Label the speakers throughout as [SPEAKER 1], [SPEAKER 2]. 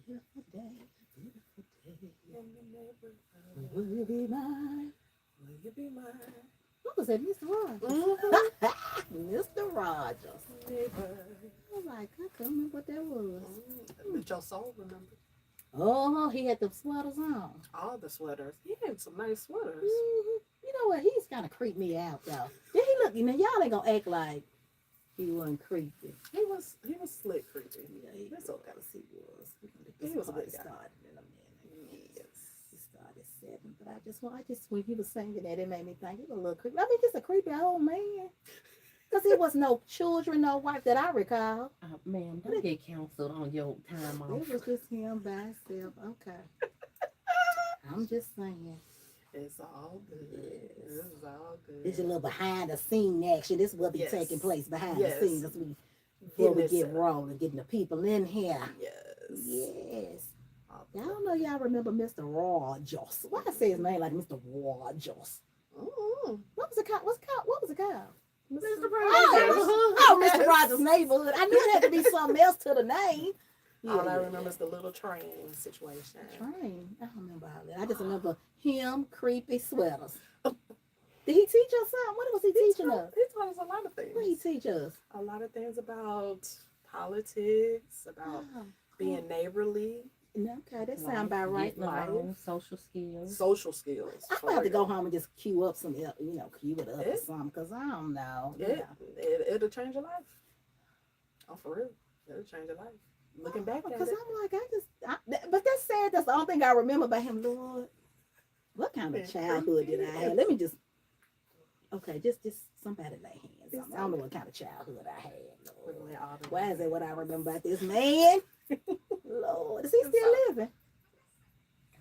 [SPEAKER 1] Beautiful day, beautiful day. Will you be mine?
[SPEAKER 2] Will you be mine?
[SPEAKER 1] What was that, Mr. Rogers? Mr. Rogers.
[SPEAKER 2] Neighbor.
[SPEAKER 1] Oh my God, I couldn't remember what that was.
[SPEAKER 2] Let your soul remember.
[SPEAKER 1] Oh, he had the sweaters on.
[SPEAKER 2] All the sweaters. He had some nice sweaters.
[SPEAKER 1] You know what? He's kind of creeped me out, though. Then he look, y'all ain't gonna act like he wasn't creepy.
[SPEAKER 2] He was slick creepy.
[SPEAKER 1] Yeah,
[SPEAKER 2] That's okay.
[SPEAKER 1] he was.
[SPEAKER 2] He was a good guy.
[SPEAKER 1] Started in a minute.
[SPEAKER 2] Yes.
[SPEAKER 1] He started 7, but I just when he was singing that, it made me think he was a little creepy. I mean, just a creepy old man. Because there was no children, no wife that I recall.
[SPEAKER 3] Ma'am, don't get counseled on your time off.
[SPEAKER 1] It was just him by himself. Okay. I'm just saying.
[SPEAKER 2] It's all good.
[SPEAKER 1] Yes.
[SPEAKER 2] It's all good.
[SPEAKER 1] This is a little behind the scene action. This will be
[SPEAKER 2] Yes.
[SPEAKER 1] taking place behind
[SPEAKER 2] Yes.
[SPEAKER 1] the scenes as before we
[SPEAKER 2] Getting
[SPEAKER 1] get
[SPEAKER 2] it set.
[SPEAKER 1] rolling, getting the people in here.
[SPEAKER 2] Yes.
[SPEAKER 1] Yes.
[SPEAKER 2] All
[SPEAKER 1] Y'all know y'all remember Mr. Rogers. Why I say his name like Mr. Rogers?
[SPEAKER 2] Mm-hmm.
[SPEAKER 1] What was it called? What was it called?
[SPEAKER 2] Mr.
[SPEAKER 1] Oh, Mr. Rogers' neighborhood. I knew it had to be something else to the name.
[SPEAKER 2] All I remember is the little train situation.
[SPEAKER 1] Train. I don't remember all that. I just remember him, creepy sweaters. Did he teach us something? What was he teaching us?
[SPEAKER 2] He taught us a lot of things.
[SPEAKER 1] What did he teach us?
[SPEAKER 2] A lot of things about politics, about being neighborly,
[SPEAKER 1] Okay, that sounds about right.
[SPEAKER 3] Getting along, social skills.
[SPEAKER 2] social skills.
[SPEAKER 1] I'm about to go home and just cue up some, cue it up or something, because I don't know.
[SPEAKER 2] It'll change your life. Oh, for real. It'll change your life. Looking back at
[SPEAKER 1] Because
[SPEAKER 2] it.
[SPEAKER 1] I'm like, but that's sad. That's the only thing I remember about him, Lord. What kind of childhood did I have? Let me just, just somebody lay hands on me. I don't know what kind of childhood I had, Lord. Why is that what I remember about this man? Lord, is he still living?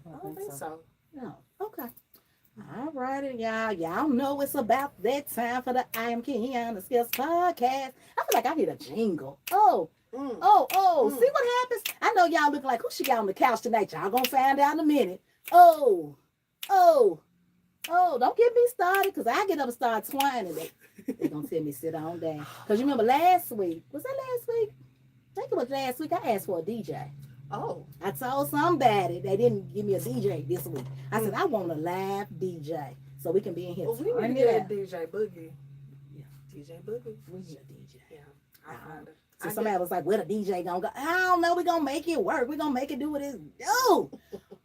[SPEAKER 2] I don't think so.
[SPEAKER 1] No. Okay. All righty, y'all. Y'all know it's about that time for the I Am Qiana Skills podcast. I feel like I need a jingle. See what happens? I know y'all look like, who she got on the couch tonight? Y'all gonna find out in a minute. Don't get me started, because I get up and start twining. They're gonna tell me sit on down. Because you remember last week, was that last week? I think it was last week. I asked for a DJ.
[SPEAKER 2] Oh.
[SPEAKER 1] I told somebody they didn't give me a DJ this week. I said, I want a live DJ so we can be in here.
[SPEAKER 2] Well, we need to get DJ Boogie.
[SPEAKER 1] Yeah.
[SPEAKER 2] DJ Boogie.
[SPEAKER 1] We need a DJ.
[SPEAKER 2] Yeah. I find it.
[SPEAKER 1] So somebody was like, where the DJ gonna go? I don't know. We're gonna make it work. We're gonna make it do what it do.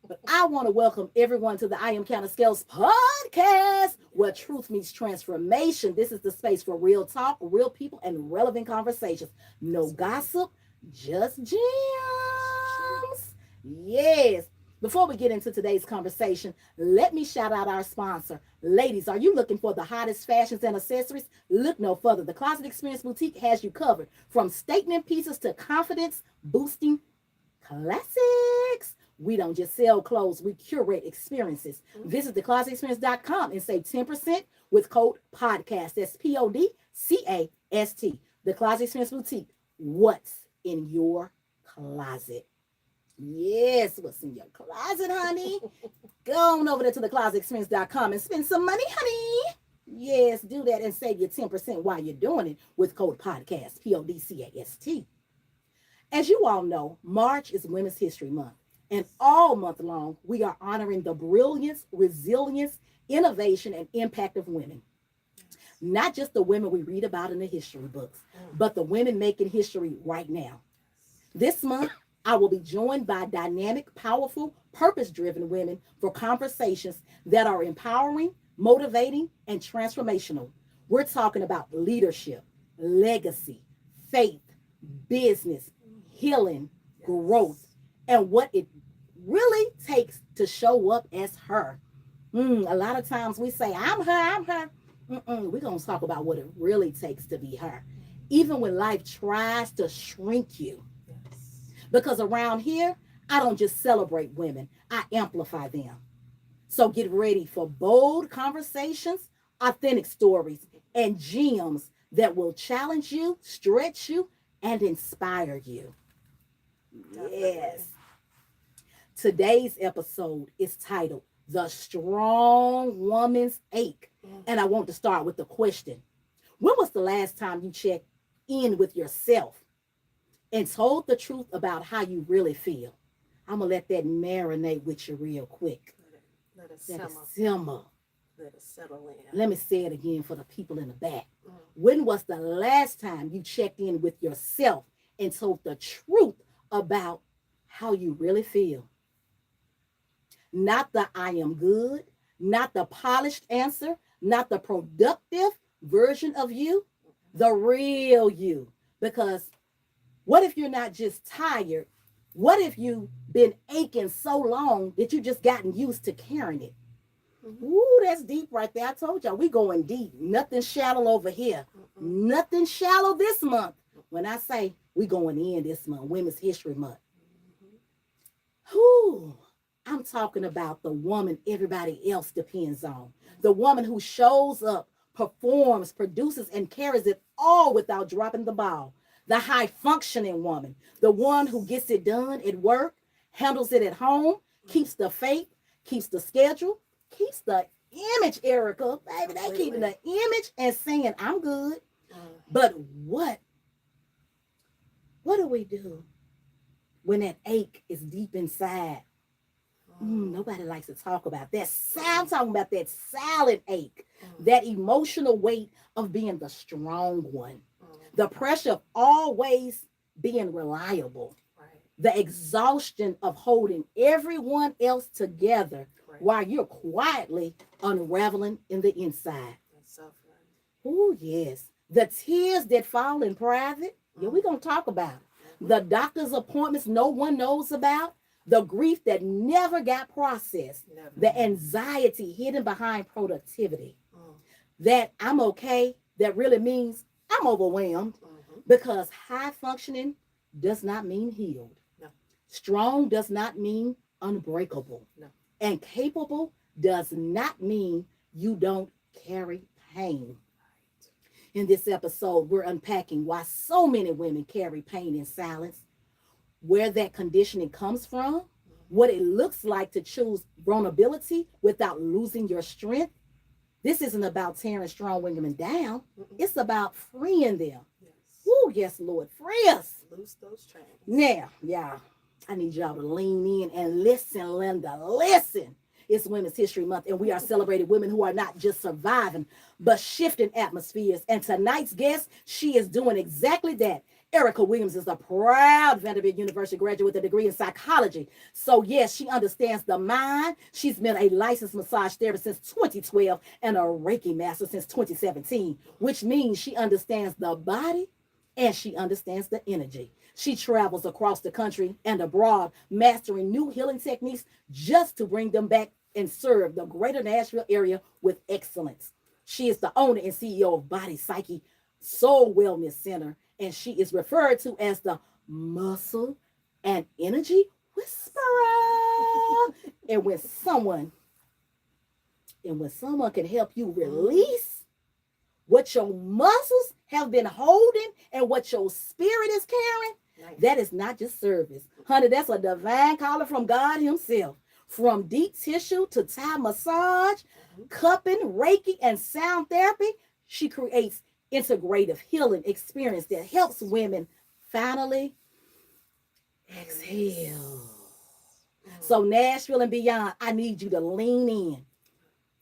[SPEAKER 1] But I want to welcome everyone to the I Am Qiana Skills podcast, where truth meets transformation. This is the space for real talk, real people, and relevant conversations. No gossip, just gems. Yes. Before we get into today's conversation, let me shout out our sponsor. Ladies, are you looking for the hottest fashions and accessories? Look no further. The Closet Experience Boutique has you covered. From statement pieces to confidence boosting classics. We don't just sell clothes, we curate experiences. Visit theclosetexperience.com and save 10% with code PODCAST. That's PODCAST. The Closet Experience Boutique. What's in your closet? Yes, what's in your closet, honey? Go on over there to theclosetexperience.com and spend some money, honey. Yes, do that and save your 10% while you're doing it with code PODCAST, PODCAST. As you all know, March is Women's History Month. And all month long, we are honoring the brilliance, resilience, innovation, and impact of women. Not just the women we read about in the history books, but the women making history right now. This month, I will be joined by dynamic, powerful, purpose-driven women for conversations that are empowering, motivating, and transformational. We're talking about leadership, legacy, faith, business, healing, growth, and what it really takes to show up as her. A lot of times we say, I'm her. We're going to talk about what it really takes to be her. Even when life tries to shrink you. Because around here, I don't just celebrate women, I amplify them. So get ready for bold conversations, authentic stories, and gems that will challenge you, stretch you, and inspire you. Yes. Today's episode is titled The Strong Woman's Ache. And I want to start with the question. When was the last time you checked in with yourself and told the truth about how you really feel? I'm going to let that marinate with you real quick.
[SPEAKER 2] Let it
[SPEAKER 1] Let it
[SPEAKER 2] simmer.
[SPEAKER 1] simmer.
[SPEAKER 2] Let it settle in.
[SPEAKER 1] Let me say it again for the people in the back.
[SPEAKER 2] Mm.
[SPEAKER 1] When was the last time you checked in with yourself and told the truth about how you really feel? Not the I am good, not the polished answer, not the productive version of you, the real you. Because what if you're not just tired? What if you've been aching so long that you just gotten used to carrying it?
[SPEAKER 2] Mm-hmm.
[SPEAKER 1] Ooh, that's deep right there. I told y'all we going deep. Nothing shallow over here. Nothing shallow this month. When I say we going in this month, Women's History Month. Whoo, I'm talking about the woman everybody else depends on. The woman who shows up, performs, produces, and carries it all without dropping the ball. The high functioning woman, the one who gets it done at work, handles it at home, keeps the faith, keeps the schedule, keeps the image, Erica. Baby, they keeping the image and saying, I'm good. But what do we do when that ache is deep inside? Nobody likes to talk about that. I'm talking about that silent ache, that emotional weight of being the strong one, the pressure of always being reliable, the exhaustion of holding everyone else together while you're quietly unraveling in the inside. Oh, yes. The tears that fall in private, yeah, we're going to talk about it. The doctor's appointments no one knows about, the grief that never got processed, the anxiety hidden behind productivity, that I'm okay, that really means I'm overwhelmed, because high functioning does not mean healed.
[SPEAKER 2] No.
[SPEAKER 1] Strong does not mean unbreakable.
[SPEAKER 2] No.
[SPEAKER 1] And capable does not mean you don't carry pain. In this episode, we're unpacking why so many women carry pain in silence, where that conditioning comes from, what it looks like to choose vulnerability without losing your strength. This isn't about tearing strong women down. It's about freeing them.
[SPEAKER 2] Yes.
[SPEAKER 1] Oh, yes, Lord, free us.
[SPEAKER 2] Loose those chains.
[SPEAKER 1] Now, y'all, I need y'all to lean in and listen, Linda. Listen. It's Women's History Month, and we are celebrating women who are not just surviving, but shifting atmospheres. And tonight's guest, she is doing exactly that. Erica Williams is a proud Vanderbilt University graduate with a degree in psychology. So, yes, she understands the mind. She's been a licensed massage therapist since 2012 and a Reiki master since 2017, which means she understands the body and she understands the energy. She travels across the country and abroad, mastering new healing techniques just to bring them back and serve the greater Nashville area with excellence. She is the owner and CEO of Body Psyche Soul Wellness Center, and she is referred to as the muscle and energy whisperer. and when someone can help you release what your muscles have been holding and what your spirit is carrying, that is not just service. Honey, that's a divine calling from God himself. From deep tissue to Thai massage, cupping, Reiki, and sound therapy, she creates integrative healing experience that helps women finally exhale. So Nashville and beyond, I need you to lean in,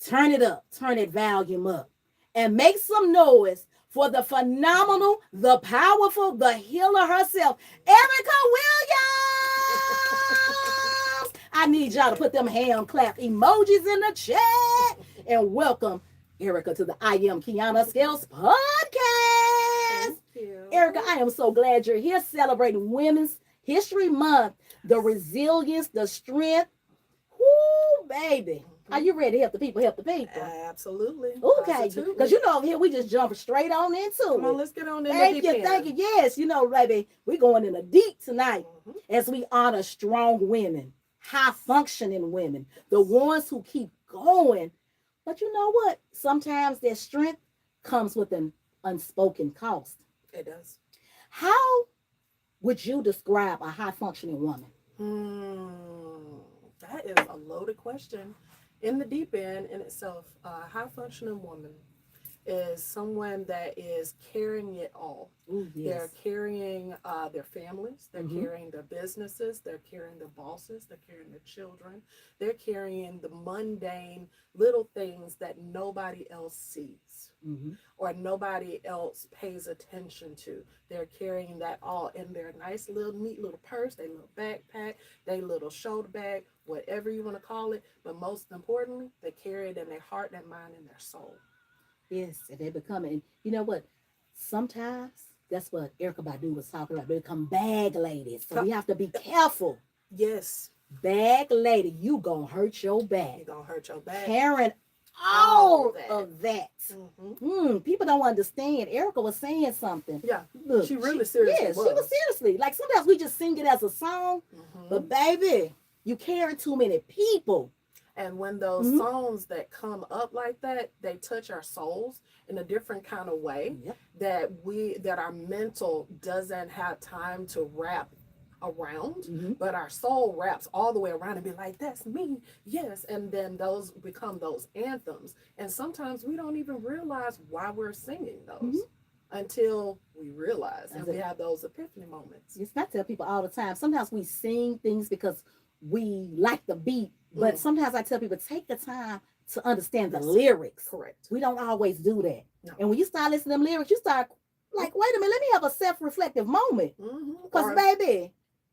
[SPEAKER 1] turn it up, turn that volume up, and make some noise for the phenomenal, the powerful, the healer herself, Erica Williams. I need y'all to put them hand clap emojis in the chat and welcome Erica to the I Am Qiana Scales podcast.
[SPEAKER 2] Thank you.
[SPEAKER 1] Erica, I am so glad you're here celebrating Women's History Month, the resilience, the strength. Whoo, baby. Are you ready to help the people help the people?
[SPEAKER 2] Absolutely.
[SPEAKER 1] Okay, because you know over here we just jump straight on into it.
[SPEAKER 2] Come on, let's get on in
[SPEAKER 1] Thank you. Yes, you know, baby, we're going in a deep tonight as we honor strong women, high functioning women, the ones who keep going. But you know what? Sometimes their strength comes with an unspoken cost.
[SPEAKER 2] It does.
[SPEAKER 1] How would you describe a high functioning woman?
[SPEAKER 2] That is a loaded question. In the deep end in itself, a high functioning woman is someone that is carrying it all.
[SPEAKER 1] Ooh,
[SPEAKER 2] They're
[SPEAKER 1] yes.
[SPEAKER 2] carrying their families, they're
[SPEAKER 1] Mhm.
[SPEAKER 2] carrying their businesses, they're carrying their bosses, they're carrying their children, they're carrying the mundane little things that nobody else sees
[SPEAKER 1] Mhm.
[SPEAKER 2] or nobody else pays attention to. They're carrying that all in their nice little neat little purse, their little backpack, their little shoulder bag, whatever you want to call it. But most importantly, they carry it in their heart, their mind, and their soul.
[SPEAKER 1] Yes, and they become, and you know what? Sometimes that's what Erica Badu was talking about. They become bag ladies, so we have to be careful.
[SPEAKER 2] Yes,
[SPEAKER 1] Bag lady, you gonna hurt your back.
[SPEAKER 2] you're gonna hurt your back.
[SPEAKER 1] Carrying
[SPEAKER 2] All
[SPEAKER 1] all of that.
[SPEAKER 2] Mm-hmm.
[SPEAKER 1] People don't understand. Erica was saying something.
[SPEAKER 2] Yeah,
[SPEAKER 1] Look,
[SPEAKER 2] she really seriously
[SPEAKER 1] yes,
[SPEAKER 2] was.
[SPEAKER 1] she was seriously. Like sometimes we just sing it as a song, but baby, you carry too many people.
[SPEAKER 2] And when those songs that come up like that, they touch our souls in a different kind of way.
[SPEAKER 1] Yep.
[SPEAKER 2] that our mental doesn't have time to wrap around,
[SPEAKER 1] Mm-hmm.
[SPEAKER 2] but our soul wraps all the way around and be like, that's me, yes. And then those become those anthems. And sometimes we don't even realize why we're singing those until we realize and we have those epiphany moments.
[SPEAKER 1] Yes, I tell people all the time. Sometimes we sing things because we like the beat, but sometimes I tell people take the time to understand the lyrics.
[SPEAKER 2] Correct.
[SPEAKER 1] We don't always do that.
[SPEAKER 2] No.
[SPEAKER 1] And when you start listening to them lyrics, you start like, wait a minute, let me have a self-reflective moment. Because baby,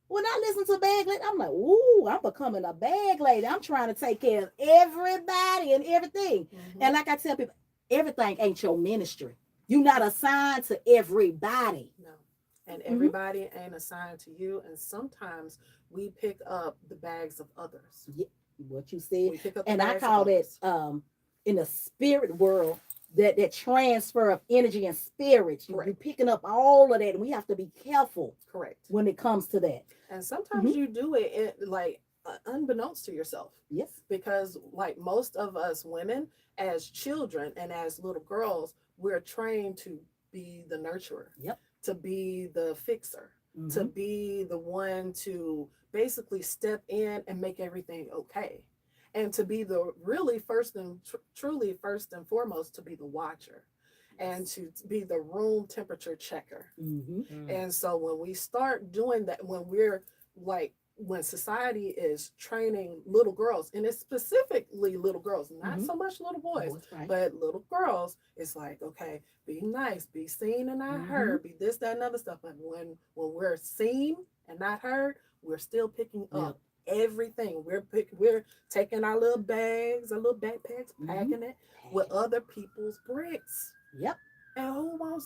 [SPEAKER 1] when I listen to Bag Lady, I'm like, ooh, I'm becoming a bag lady. I'm trying to take care of everybody and everything. And like I tell people, everything ain't your ministry. You're not assigned to everybody.
[SPEAKER 2] No. And everybody ain't assigned to you. And sometimes we pick up the bags of others.
[SPEAKER 1] Yeah, what you said.
[SPEAKER 2] We pick up
[SPEAKER 1] and I call it in the spirit world that transfer of energy and spirit. You're picking up all of that, and we have to be careful.
[SPEAKER 2] Correct.
[SPEAKER 1] When it comes to that.
[SPEAKER 2] And sometimes you do it like unbeknownst to yourself.
[SPEAKER 1] Yes.
[SPEAKER 2] Because like most of us women, as children and as little girls, we're trained to be the nurturer.
[SPEAKER 1] Yep.
[SPEAKER 2] To be the fixer. To be the one to basically step in and make everything okay. And to be the really truly first and foremost, to be the watcher. And to be the room temperature checker. And so when we start doing that, when society is training little girls, and it's specifically little girls, not so much little boys, but little girls, it's like, okay, be nice, be seen and not heard, be this, that, and other stuff. But when we're seen and not heard, we're still picking up everything. We're taking our little bags, our little backpacks, packing it with other people's bricks.
[SPEAKER 1] Yep.
[SPEAKER 2] And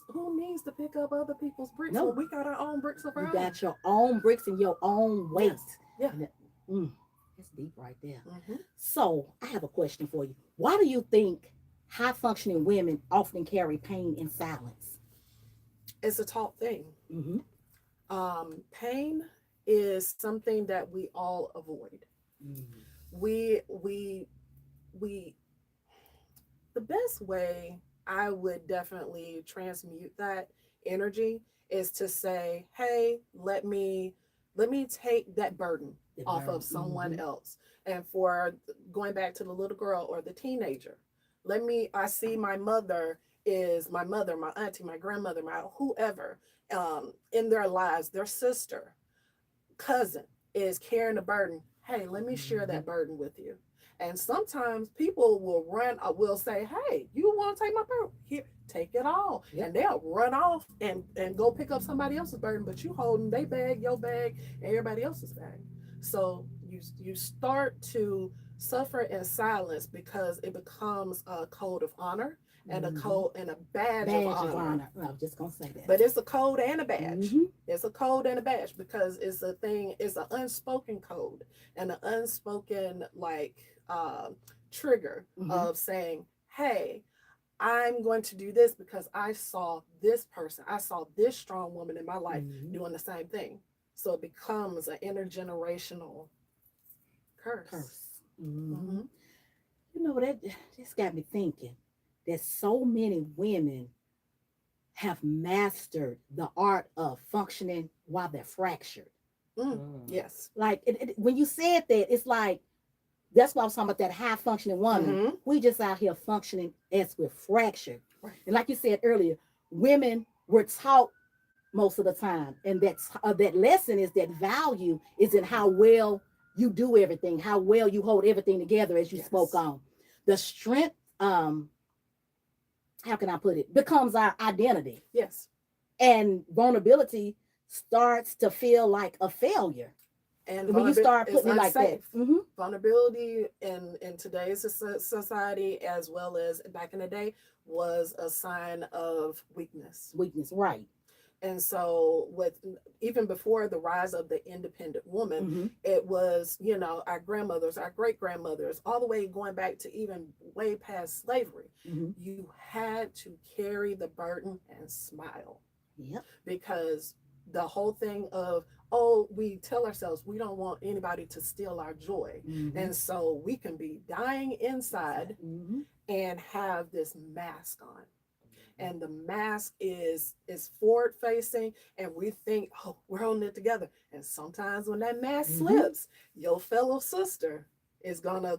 [SPEAKER 2] who needs to pick up other people's bricks when we got our own bricks of our own?
[SPEAKER 1] You got your own bricks and your own weight.
[SPEAKER 2] Yeah.
[SPEAKER 1] That's deep right there. So I have a question for you. Why do you think high functioning women often carry pain in silence?
[SPEAKER 2] It's a taught thing. Pain is something that we all avoid. We the best way I would definitely transmute that energy is to say, hey, let me take that burden off of someone else. And for going back to the little girl or the teenager, I see my mother, my auntie, my grandmother, my whoever, in their lives, their sister, cousin is carrying a burden. Hey, let me share that burden with you. And sometimes people will say, hey, you want to take my burden? Here, take it all. And they'll run off and go pick up somebody else's burden, but you holding their bag, your bag, and everybody else's bag. So you start to suffer in silence because it becomes a code of honor and a code and a badge of honor.
[SPEAKER 1] I was just gonna say that.
[SPEAKER 2] But it's a code and a badge. It's a code and a badge because it's an unspoken code and an unspoken trigger of saying, hey, I'm going to do this because I saw this person, I saw this strong woman in my life doing the same thing. So it becomes an intergenerational curse.
[SPEAKER 1] You know, that just got me thinking that so many women have mastered the art of functioning while they're fractured.
[SPEAKER 2] Yes.
[SPEAKER 1] Like when you said that, it's like, that's why I was talking about that high functioning woman. We just out here functioning as we're fractured.
[SPEAKER 2] Right.
[SPEAKER 1] And like you said earlier, women were taught most of the time, and that lesson is that value is in how well you do everything, how well you hold everything together, as you spoke
[SPEAKER 2] Yes.
[SPEAKER 1] on. The strength, how can I put it, becomes our identity,
[SPEAKER 2] Yes.
[SPEAKER 1] and vulnerability starts to feel like a failure.
[SPEAKER 2] And
[SPEAKER 1] And when you
[SPEAKER 2] vulnerability
[SPEAKER 1] start
[SPEAKER 2] is
[SPEAKER 1] putting it like that,
[SPEAKER 2] unsafe. Vulnerability in today's society, as well as back in the day, was a sign of weakness.
[SPEAKER 1] weakness, right?
[SPEAKER 2] And so, with even before the rise of the independent woman,
[SPEAKER 1] Mm-hmm.
[SPEAKER 2] it was, our grandmothers, our great grandmothers, all the way going back to even way past slavery.
[SPEAKER 1] Mm-hmm.
[SPEAKER 2] You had to carry the burden and smile,
[SPEAKER 1] Yep.
[SPEAKER 2] because the whole thing of, oh, we tell ourselves we don't want anybody to steal our joy.
[SPEAKER 1] Mm-hmm.
[SPEAKER 2] And so we can be dying inside
[SPEAKER 1] Mm-hmm.
[SPEAKER 2] and have this mask on, and the mask is forward facing, and we think, oh, we're holding it together. And sometimes when that mask slips, your fellow sister is gonna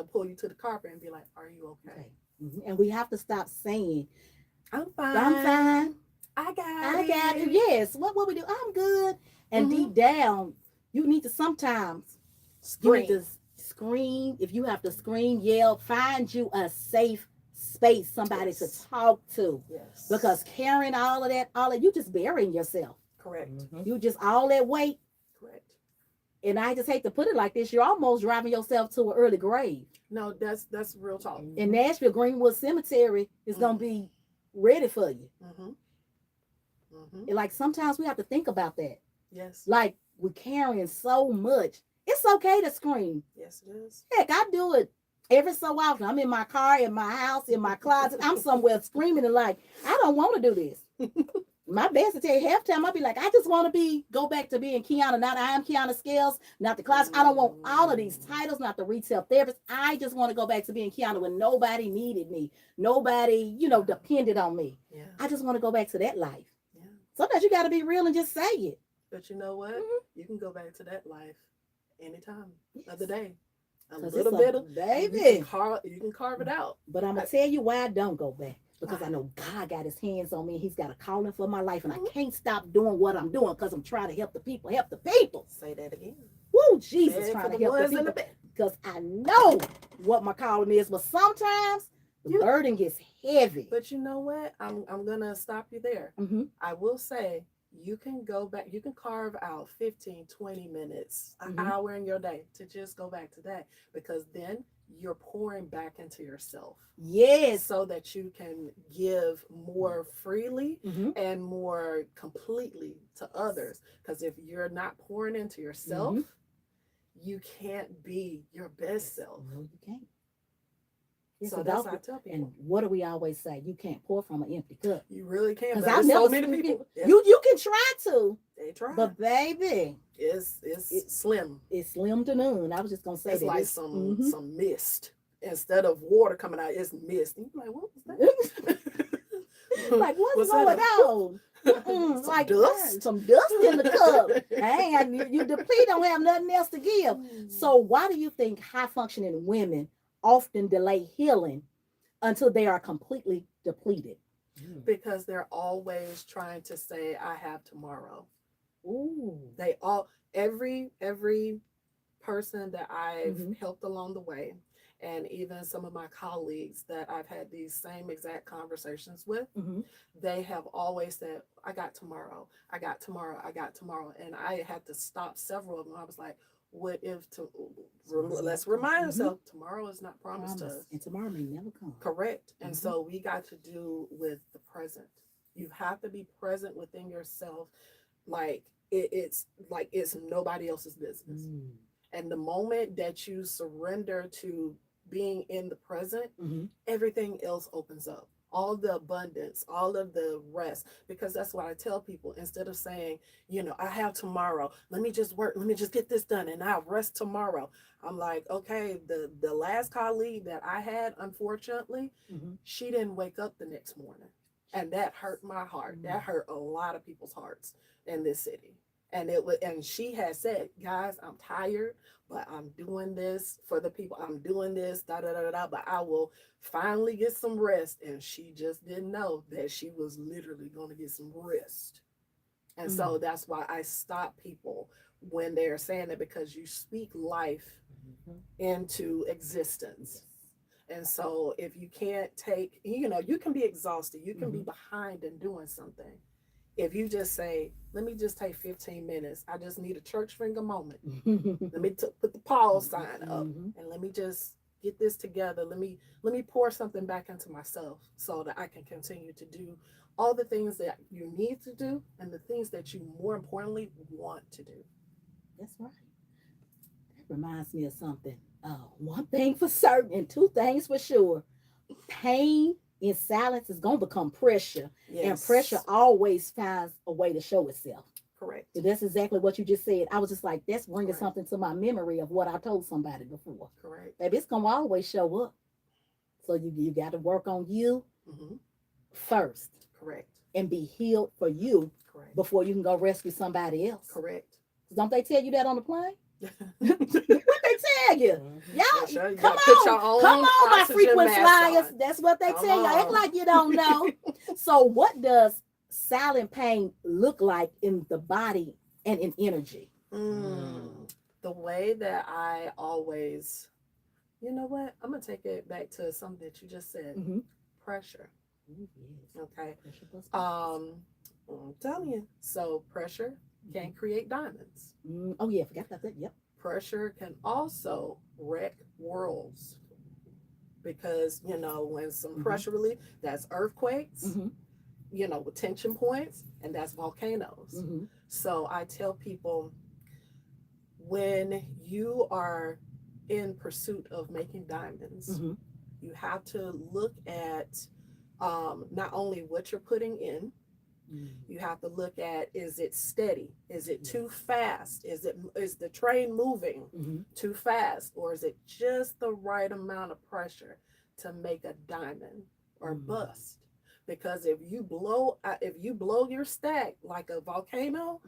[SPEAKER 2] pull you to the carpet and be like, are you okay?
[SPEAKER 1] Mm-hmm. And we have to stop saying,
[SPEAKER 2] I'm fine.
[SPEAKER 1] I'm fine.
[SPEAKER 2] I got
[SPEAKER 1] I got it. Yes. What we do? I'm good. And deep down, you need to sometimes you need to scream. If you have to scream, yell, find you a safe space, somebody to talk to.
[SPEAKER 2] Yes.
[SPEAKER 1] Because carrying all of that, you just burying yourself.
[SPEAKER 2] Correct.
[SPEAKER 1] You just all that weight.
[SPEAKER 2] Correct.
[SPEAKER 1] And I just hate to put it like this, you're almost driving yourself to an early grave.
[SPEAKER 2] No, that's real talk.
[SPEAKER 1] In Nashville, Greenwood Cemetery is gonna be ready for you. And like sometimes we have to think about that.
[SPEAKER 2] Yes.
[SPEAKER 1] Like we're carrying so much. It's okay to scream.
[SPEAKER 2] Yes, it is.
[SPEAKER 1] Heck, I do it every so often. I'm in my car, in my house, in my closet. I'm somewhere screaming and like, I don't want to do this. My best to tell you, half time I'll be like, I just want to go back to being Qiana. Not I am Qiana Scales, not the class. I don't want all of these titles, not the retail therapist. I just want to go back to being Qiana when nobody needed me. Nobody, depended on me.
[SPEAKER 2] Yeah.
[SPEAKER 1] I just want to go back to that life.
[SPEAKER 2] Yeah.
[SPEAKER 1] Sometimes you got to be real and just say it.
[SPEAKER 2] But you know what? You can go back to that life anytime of the day. A
[SPEAKER 1] 'Cause
[SPEAKER 2] little
[SPEAKER 1] it's
[SPEAKER 2] bit of
[SPEAKER 1] baby.
[SPEAKER 2] you can carve it out.
[SPEAKER 1] But I'm gonna tell you why I don't go back. Because I know God got his hands on me. He's got a calling for my life. And I can't stop doing what I'm doing because I'm trying to help the people. Help the people.
[SPEAKER 2] Say that again.
[SPEAKER 1] Woo, Jesus,
[SPEAKER 2] Say
[SPEAKER 1] trying to
[SPEAKER 2] the
[SPEAKER 1] help the
[SPEAKER 2] ones in
[SPEAKER 1] people.
[SPEAKER 2] the back.
[SPEAKER 1] Because I know what my calling is. But sometimes the burden gets heavy.
[SPEAKER 2] But you know what? I'm gonna stop you there. I will say you can go back, you can carve out 15, 20 minutes, an hour in your day to just go back to that, because then you're pouring back into yourself.
[SPEAKER 1] Yes.
[SPEAKER 2] So that you can give more freely and more completely to others. Because if you're not pouring into yourself, you can't be your best self.
[SPEAKER 1] No, you can't.
[SPEAKER 2] So that's what I tell people.
[SPEAKER 1] And what do we always say? You can't pour from an empty cup.
[SPEAKER 2] You really can't.
[SPEAKER 1] Because
[SPEAKER 2] Because
[SPEAKER 1] I've never
[SPEAKER 2] so many people.
[SPEAKER 1] You can try to.
[SPEAKER 2] They try.
[SPEAKER 1] But baby,
[SPEAKER 2] it's slim.
[SPEAKER 1] It's slim to none. I was just gonna say
[SPEAKER 2] it's
[SPEAKER 1] that.
[SPEAKER 2] Like some mist. Instead of water coming out, it's mist. And you're like, what was that?
[SPEAKER 1] Like, what's going on? Like
[SPEAKER 2] dust?
[SPEAKER 1] Some dust in the cup. Dang, you deplete, don't have nothing else to give. So why do you think high functioning women often delay healing until they are completely depleted?
[SPEAKER 2] Because they're always trying to say, I have tomorrow.
[SPEAKER 1] Ooh.
[SPEAKER 2] They all, every person that I've helped along the way, and even some of my colleagues that I've had these same exact conversations with, they have always said, I got tomorrow, I got tomorrow, I got tomorrow. And I had to stop several of them. I was like, what if, let's remind ourselves, tomorrow is not promised to us.
[SPEAKER 1] And tomorrow may never come.
[SPEAKER 2] Correct. And so we got to do with the present. You have to be present within yourself. Like it's nobody else's business. And the moment that you surrender to being in the present, everything else opens up. All the abundance, all of the rest, because that's what I tell people. Instead of saying, I have tomorrow, let me just work, let me just get this done and I'll rest tomorrow. I'm like, okay, the last colleague that I had, unfortunately, she didn't wake up the next morning. And that hurt my heart. That hurt a lot of people's hearts in this city. And it was, and she had said, guys, I'm tired, but I'm doing this for the people. I'm doing this, da da da da, but I will finally get some rest. And she just didn't know that she was literally going to get some rest. And so that's why I stop people when they're saying that, because you speak life into existence. And so if you can't take, you can be exhausted, you can be behind in doing something. If you just say, let me just take 15 minutes, I just need a church finger moment. Let me put the pause sign up and let me just get this together. Let me pour something back into myself so that I can continue to do all the things that you need to do and the things that you more importantly want to do.
[SPEAKER 1] That's right. That reminds me of something. One thing for certain and two things for sure. Pain in silence is going to become pressure. Yes. And pressure always finds a way to show itself.
[SPEAKER 2] Correct.
[SPEAKER 1] So that's exactly what you just said. I was just like, that's bringing something to my memory of what I told somebody before.
[SPEAKER 2] Correct.
[SPEAKER 1] Baby, it's going to always show up. So you got to work on you first.
[SPEAKER 2] Correct.
[SPEAKER 1] And be healed for you before you can go rescue somebody else.
[SPEAKER 2] Correct.
[SPEAKER 1] Don't they tell you that on the plane? What they tell you? Y'all,
[SPEAKER 2] sure.
[SPEAKER 1] come on, my frequent flyers. That's what they tell you. Act like you don't know. So what does silent pain look like in the body and in energy?
[SPEAKER 2] The way that I always, you know what? I'm going to take it back to something that you just said. Pressure. Okay. I'm telling you. So pressure can create diamonds.
[SPEAKER 1] Oh yeah, forgot about that. Yep.
[SPEAKER 2] Pressure can also wreck worlds, because when some pressure relief, that's earthquakes, with tension points, and that's volcanoes. So I tell people, when you are in pursuit of making diamonds, you have to look at not only what you're putting in. You have to look at, is it steady? Is it too fast? Is the train moving too fast? Or is it just the right amount of pressure to make a diamond or bust? Because if you blow your stack like a volcano,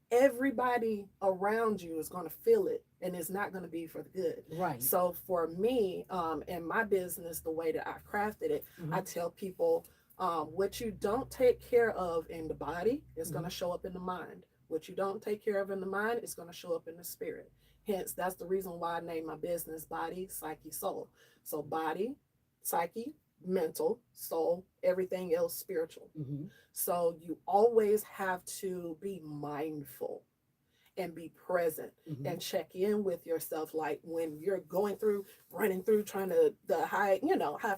[SPEAKER 2] everybody around you is going to feel it, and it's not going to be for the good.
[SPEAKER 1] Right.
[SPEAKER 2] So for me, in my business, the way that I crafted it, I tell people, what you don't take care of in the body is going to show up in the mind. What you don't take care of in the mind is going to show up in the spirit. Hence, that's the reason why I named my business Body, Psyche, Soul. So body, psyche, mental, soul, everything else spiritual. So you always have to be mindful and be present and check in with yourself. Like when you're running through, trying to, the high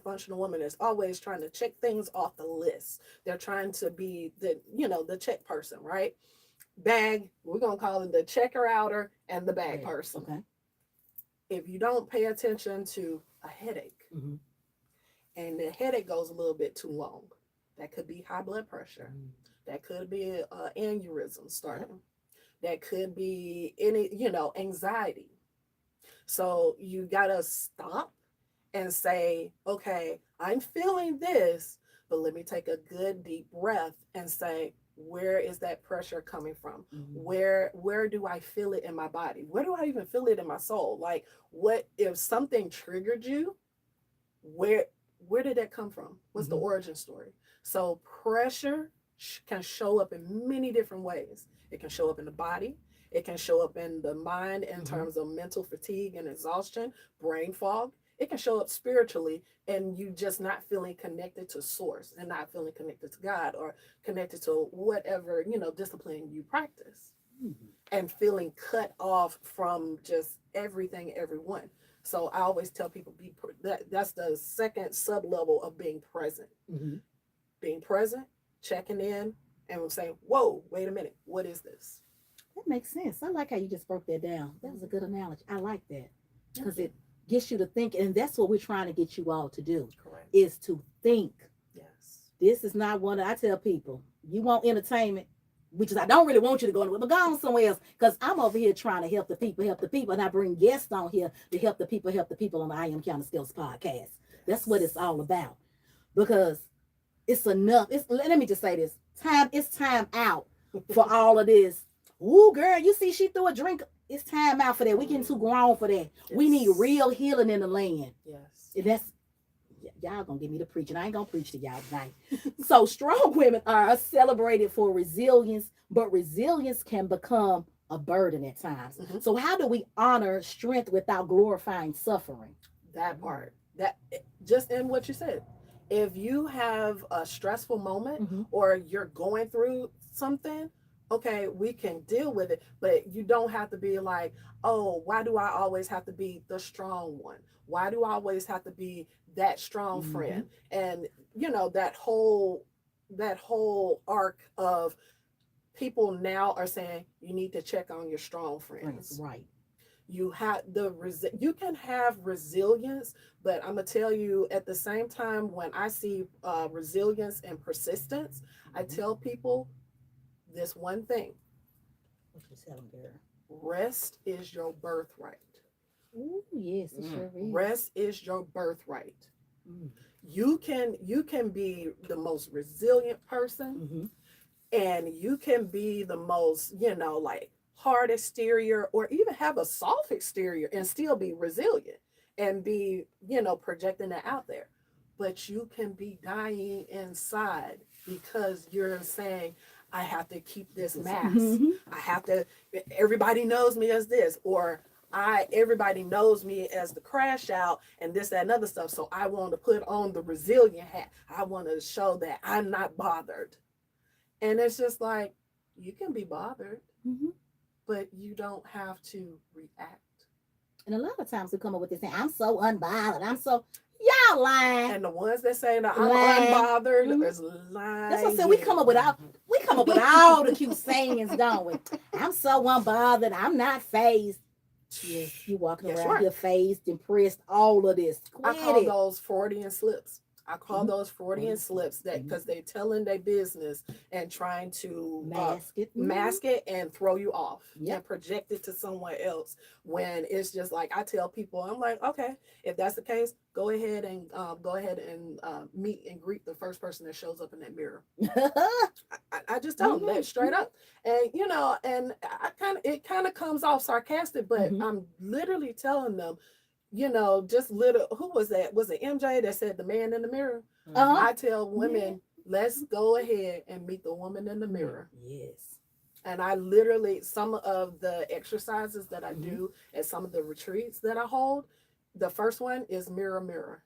[SPEAKER 2] functional woman is always trying to check things off the list. They're trying to be the check person, right? Bag, we're going to call it the checker outer and the bag person.
[SPEAKER 1] Okay.
[SPEAKER 2] If you don't pay attention to a headache, and the headache goes a little bit too long, that could be high blood pressure. That could be an aneurysm starting. That could be any, anxiety. So you got to stop and say, okay, I'm feeling this, but let me take a good deep breath and say, where is that pressure coming from? Where do I feel it in my body? Where do I even feel it in my soul? Like, what if something triggered you? Where did that come from? What's the origin story? So pressure can show up in many different ways. It can show up in the body. It can show up in the mind in terms of mental fatigue and exhaustion, brain fog. It can show up spiritually, and you just not feeling connected to source and not feeling connected to God or connected to whatever, discipline you practice, and feeling cut off from just everything, everyone. So I always tell people, that's the second sub level of being present. Being present, checking in, and saying, whoa, wait a minute, what is this?
[SPEAKER 1] That makes sense. I like how you just broke that down. That was a good analogy. I like that, because it gets you to think, and that's what we're trying to get you all to do.
[SPEAKER 2] Correct.
[SPEAKER 1] Is to think.
[SPEAKER 2] Yes.
[SPEAKER 1] This is not one I tell people, you want entertainment, which is I don't really want you to go anywhere, but go on somewhere else, because I'm over here trying to help the people, and I bring guests on here to help the people on the I Am Qiana Skills podcast. That's what it's all about, because it's enough. Let me just say this. It's time out for all of this. Ooh, girl, you see she threw a drink. It's time out for that. We getting too grown for that.
[SPEAKER 2] Yes.
[SPEAKER 1] We need real healing in the land.
[SPEAKER 2] Yes.
[SPEAKER 1] And that's y'all gonna get me to preach, and I ain't gonna preach to y'all tonight. So strong women are celebrated for resilience, but resilience can become a burden at times.
[SPEAKER 2] Mhm.
[SPEAKER 1] So how do we honor strength without glorifying suffering?
[SPEAKER 2] That part. That just in what you said. If you have a stressful moment
[SPEAKER 1] Mhm.
[SPEAKER 2] or you're going through something, okay, we can deal with it, but you don't have to be like, oh, why do I always have to be the strong one? Why do I always have to be that strong
[SPEAKER 1] Mhm.
[SPEAKER 2] friend? And you know, that whole arc of people now are saying you need to check on your strong friends.
[SPEAKER 1] Right.
[SPEAKER 2] You have you can have resilience, but I'm gonna tell you at the same time, when I see resilience and persistence, I
[SPEAKER 1] Mhm.
[SPEAKER 2] tell people this one thing:
[SPEAKER 1] What you telling, girl?
[SPEAKER 2] rest is your birthright.
[SPEAKER 1] Ooh, yes, it sure is.
[SPEAKER 2] Rest is your birthright.
[SPEAKER 1] Mm.
[SPEAKER 2] You can be the most resilient person,
[SPEAKER 1] Mm-hmm.
[SPEAKER 2] and you can be the most, like hard exterior, or even have a soft exterior and still be resilient and be, projecting that out there. But you can be dying inside because you're saying, I have to keep this mask.
[SPEAKER 1] Mhm.
[SPEAKER 2] I have to, everybody knows me as this, or everybody knows me as the crash out and this, that, and other stuff. So I want to put on the resilient hat. I want to show that I'm not bothered. And it's just like, you can be bothered,
[SPEAKER 1] Mhm.
[SPEAKER 2] but you don't have to react.
[SPEAKER 1] And a lot of times we come up with this thing, I'm so unbothered. I'm so, y'all lying.
[SPEAKER 2] And the ones that say that I'm
[SPEAKER 1] Lying.
[SPEAKER 2] unbothered
[SPEAKER 1] Mhm.
[SPEAKER 2] is lying.
[SPEAKER 1] That's what I said. We come up with all the cute sayings, don't we? I'm so unbothered. I'm not phased. Yes, you walking
[SPEAKER 2] Yes,
[SPEAKER 1] around
[SPEAKER 2] you are.
[SPEAKER 1] here phased, impressed, all of this.
[SPEAKER 2] I
[SPEAKER 1] Quit
[SPEAKER 2] call
[SPEAKER 1] it.
[SPEAKER 2] those Freudian slips. I call
[SPEAKER 1] Mhm.
[SPEAKER 2] those Freudian slips, that because they telling their business and trying to
[SPEAKER 1] Mask it.
[SPEAKER 2] mask it and throw you off
[SPEAKER 1] Yep.
[SPEAKER 2] and project it to someone else. When it's just like, I tell people, I'm like, okay, if that's the case, go ahead and meet and greet the first person that shows up in that mirror. I just tell them that straight up. And it kind of comes off sarcastic, but
[SPEAKER 1] Mhm.
[SPEAKER 2] I'm literally telling them, just little, who was that? Was it MJ that said the man in the mirror?
[SPEAKER 1] Uh-huh.
[SPEAKER 2] I tell women, let's go ahead and meet the woman in the mirror.
[SPEAKER 1] Yes.
[SPEAKER 2] And I literally, some of the exercises that I
[SPEAKER 1] Mhm.
[SPEAKER 2] do at some of the retreats that I hold, the first one is mirror, mirror.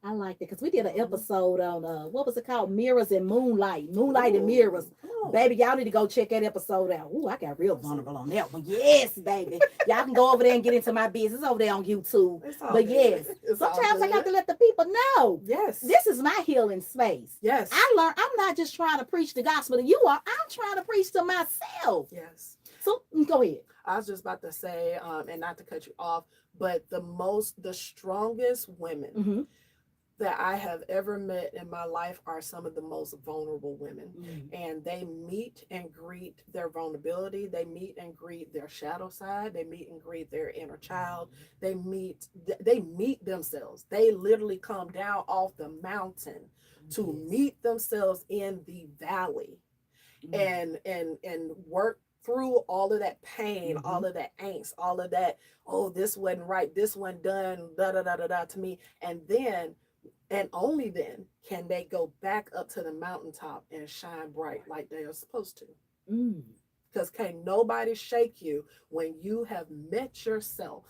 [SPEAKER 1] I like that because we did an
[SPEAKER 2] Mhm.
[SPEAKER 1] episode on what was it called? Mirrors and Moonlight. Moonlight and
[SPEAKER 2] Ooh,
[SPEAKER 1] Mirrors.
[SPEAKER 2] come on.
[SPEAKER 1] Baby, y'all need to go check that episode out. Ooh, I got real vulnerable on that one. Yes, baby. Y'all can go over there and get into my business over there on YouTube.
[SPEAKER 2] It's all
[SPEAKER 1] But
[SPEAKER 2] good.
[SPEAKER 1] yes,
[SPEAKER 2] It's all
[SPEAKER 1] sometimes I got
[SPEAKER 2] good.
[SPEAKER 1] to let the people know.
[SPEAKER 2] Yes.
[SPEAKER 1] This is my healing space.
[SPEAKER 2] Yes.
[SPEAKER 1] I learned I'm not just trying to preach the gospel to you all. I'm trying to preach to myself.
[SPEAKER 2] Yes.
[SPEAKER 1] So go ahead.
[SPEAKER 2] I was just about to say, and not to cut you off, but the strongest women
[SPEAKER 1] Mm-hmm.
[SPEAKER 2] that I have ever met in my life are some of the most vulnerable women.
[SPEAKER 1] Mm-hmm.
[SPEAKER 2] And they meet and greet their vulnerability. They meet and greet their shadow side. They meet and greet their inner child. They meet themselves. They literally come down off the mountain to meet themselves in the valley.
[SPEAKER 1] Mm-hmm.
[SPEAKER 2] and work through all of that pain,
[SPEAKER 1] Mm-hmm.
[SPEAKER 2] all of that angst, all of that, oh, this wasn't right, this one done, da da da da da to me. And then, and only then, can they go back up to the mountaintop and shine bright like they are supposed to. Because can't nobody shake you when you have met yourself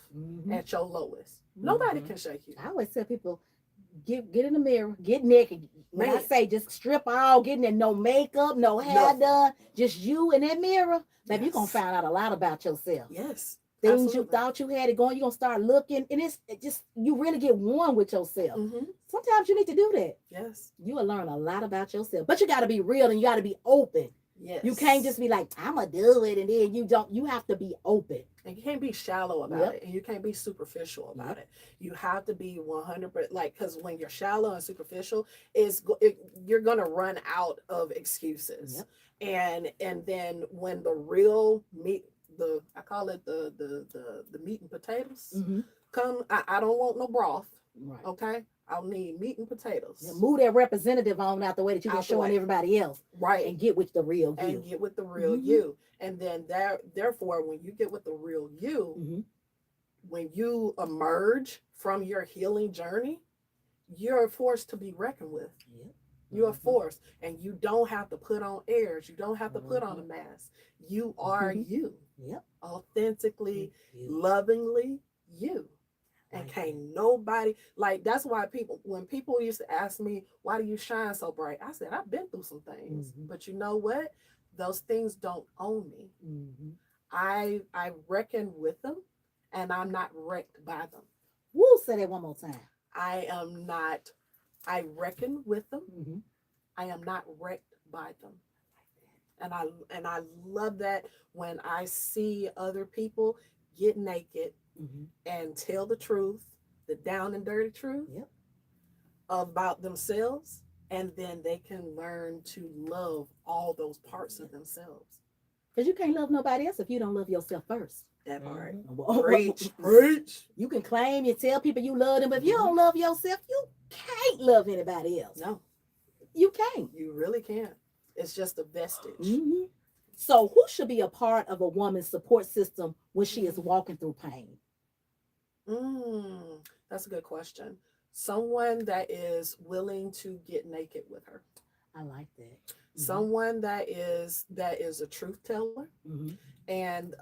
[SPEAKER 2] at your lowest. Nobody can shake you.
[SPEAKER 1] I always tell people, get in the mirror, get naked. When I say just strip all, get in there, no makeup, no hair done, just you in that mirror, baby, you're gonna find out a lot about yourself.
[SPEAKER 2] Yes.
[SPEAKER 1] Things
[SPEAKER 2] Absolutely.
[SPEAKER 1] you thought you had it going, you're gonna start looking, and it just you really get one with yourself.
[SPEAKER 2] Mm-hmm.
[SPEAKER 1] Sometimes you need to do that.
[SPEAKER 2] Yes.
[SPEAKER 1] You will learn a lot about yourself, but you got to be real and you got to be open.
[SPEAKER 2] Yes.
[SPEAKER 1] You can't just be like, I'm gonna do it, and then you don't. You have to be open.
[SPEAKER 2] And you can't be shallow about it, and you can't be superficial about it. You have to be 100%, like, because when you're shallow and superficial, you're gonna run out of excuses. And then when the real meat, I call it the meat and potatoes, come, I don't want no broth.
[SPEAKER 1] Right.
[SPEAKER 2] Okay. I'll need meat and potatoes.
[SPEAKER 1] Yeah, move that representative on out the way that you've been
[SPEAKER 2] Out the
[SPEAKER 1] showing
[SPEAKER 2] way.
[SPEAKER 1] everybody else.
[SPEAKER 2] Right.
[SPEAKER 1] And get with the real you.
[SPEAKER 2] And get with the real you. And then therefore, when you get with the real you, when you emerge from your healing journey, you're a force to be reckoned with.
[SPEAKER 1] Yep.
[SPEAKER 2] You're a force, and you don't have to put on airs. You don't have to put on a mask. You are you.
[SPEAKER 1] Yep.
[SPEAKER 2] Authentically, lovingly you. And can't nobody, like, that's why when people used to ask me, why do you shine so bright? I said, I've been through some things, but you know what? Those things don't own me. I reckon with them, and I'm not wrecked by them.
[SPEAKER 1] Woo, say that one more time.
[SPEAKER 2] I reckon with them. I am not wrecked by them. And I love that when I see other people get naked and tell the truth, the down and dirty truth about themselves, and then they can learn to love all those parts of themselves.
[SPEAKER 1] Because you can't love nobody else if you don't love yourself first.
[SPEAKER 2] That part.
[SPEAKER 1] Preach. You can claim, you tell people you love them, but if you don't love yourself, you can't love anybody else.
[SPEAKER 2] No.
[SPEAKER 1] You can't.
[SPEAKER 2] You really can't. It's just a vestige.
[SPEAKER 1] So who should be a part of a woman's support system when she is walking through pain?
[SPEAKER 2] That's a good question. Someone that is willing to get naked with her.
[SPEAKER 1] I like that.
[SPEAKER 2] Someone that is a truth teller. And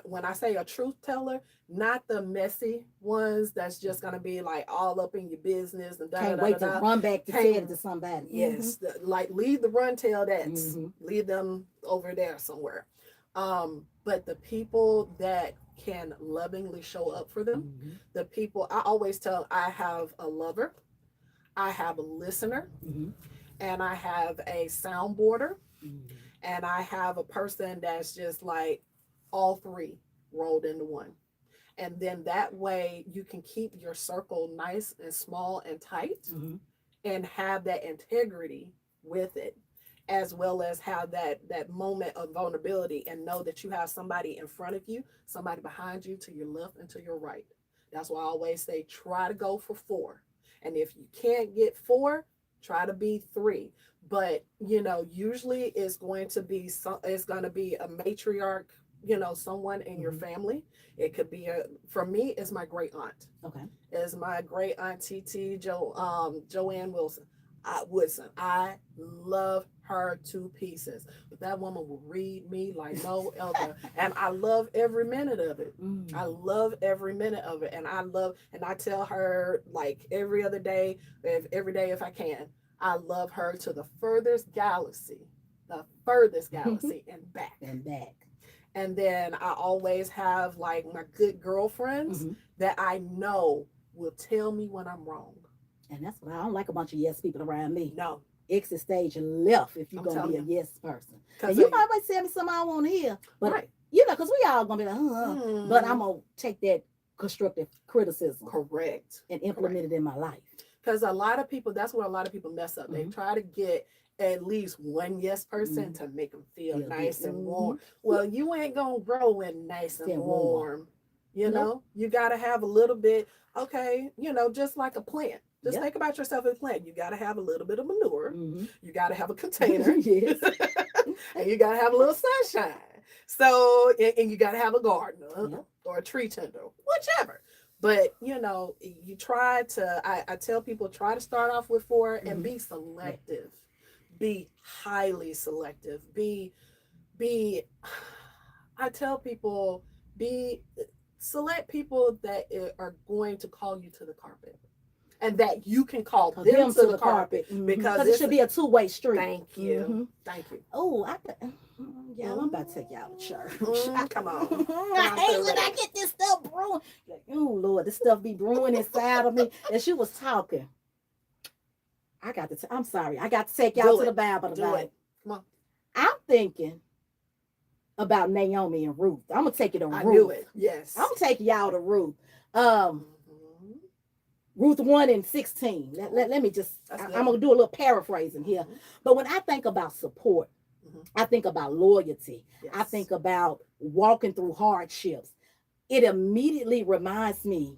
[SPEAKER 2] when I say a truth teller, not the messy ones that's just gonna be like all up in your business and
[SPEAKER 1] can't wait to run back to tell it to somebody.
[SPEAKER 2] Yes, like leave the run tell that's leave them over there somewhere. But the people that can lovingly show up for them, the people I always tell, I have a lover, I have a listener, and I have a soundboarder. And I have a person that's just like all three rolled into one. And then that way you can keep your circle nice and small and tight and have that integrity with it, as well as have that moment of vulnerability and know that you have somebody in front of you, somebody behind you, to your left and to your right. That's why I always say, try to go for 4. And if you can't get 4, try to be 3. But, usually it's going to be a matriarch, someone in your family. It could be for me, it's my great aunt.
[SPEAKER 1] Okay.
[SPEAKER 2] It's my great aunt TT Joanne Wilson. I love her to pieces. But that woman will read me like no other. And I love every minute of it. I love every minute of it. And I tell her like every day if I can. I love her to the furthest galaxy and back. And then I always have like my good girlfriends that I know will tell me when I'm wrong.
[SPEAKER 1] And that's what I don't like a bunch of yes people around me.
[SPEAKER 2] No.
[SPEAKER 1] Exit stage left if you're going to be a yes person. And you might tell me something I want to hear. But, because we all going to be like, but I'm going to take that constructive criticism.
[SPEAKER 2] Correct.
[SPEAKER 1] And implement it in my life.
[SPEAKER 2] Because a lot of people, that's where a lot of people mess up. They try to get at least one yes person to make them feel nice and warm. Well, you ain't going to grow in nice and warm. You know, you got to have a little bit, just like a plant. Just think about yourself as a plant. You got to have a little bit of manure. You got to have a container. And you got to have a little sunshine. So, and you got to have a gardener or a tree tender, whichever. But, you try to, I tell people, try to start off with 4 and be selective. Be highly selective. I tell people, select people that are going to call you to the carpet. And that you can call them to the carpet. Because it should be
[SPEAKER 1] a two-way street.
[SPEAKER 2] Thank you. Thank you.
[SPEAKER 1] Oh, I'm about to take y'all to church.
[SPEAKER 2] Come on.
[SPEAKER 1] I hate when I get this stuff brewing. Like, oh, Lord, this stuff be brewing inside of me. And she was talking. I'm sorry. I got to take y'all to the Bible tonight.
[SPEAKER 2] Come on.
[SPEAKER 1] I'm thinking about Naomi and Ruth. I'm going to take you to Ruth.
[SPEAKER 2] I knew it. Yes.
[SPEAKER 1] I'm going to take y'all to Ruth. Ruth 1:16. Let me just, I'm going to do a little paraphrasing here. But when I think about support, I think about loyalty. Yes. I think about walking through hardships. It immediately reminds me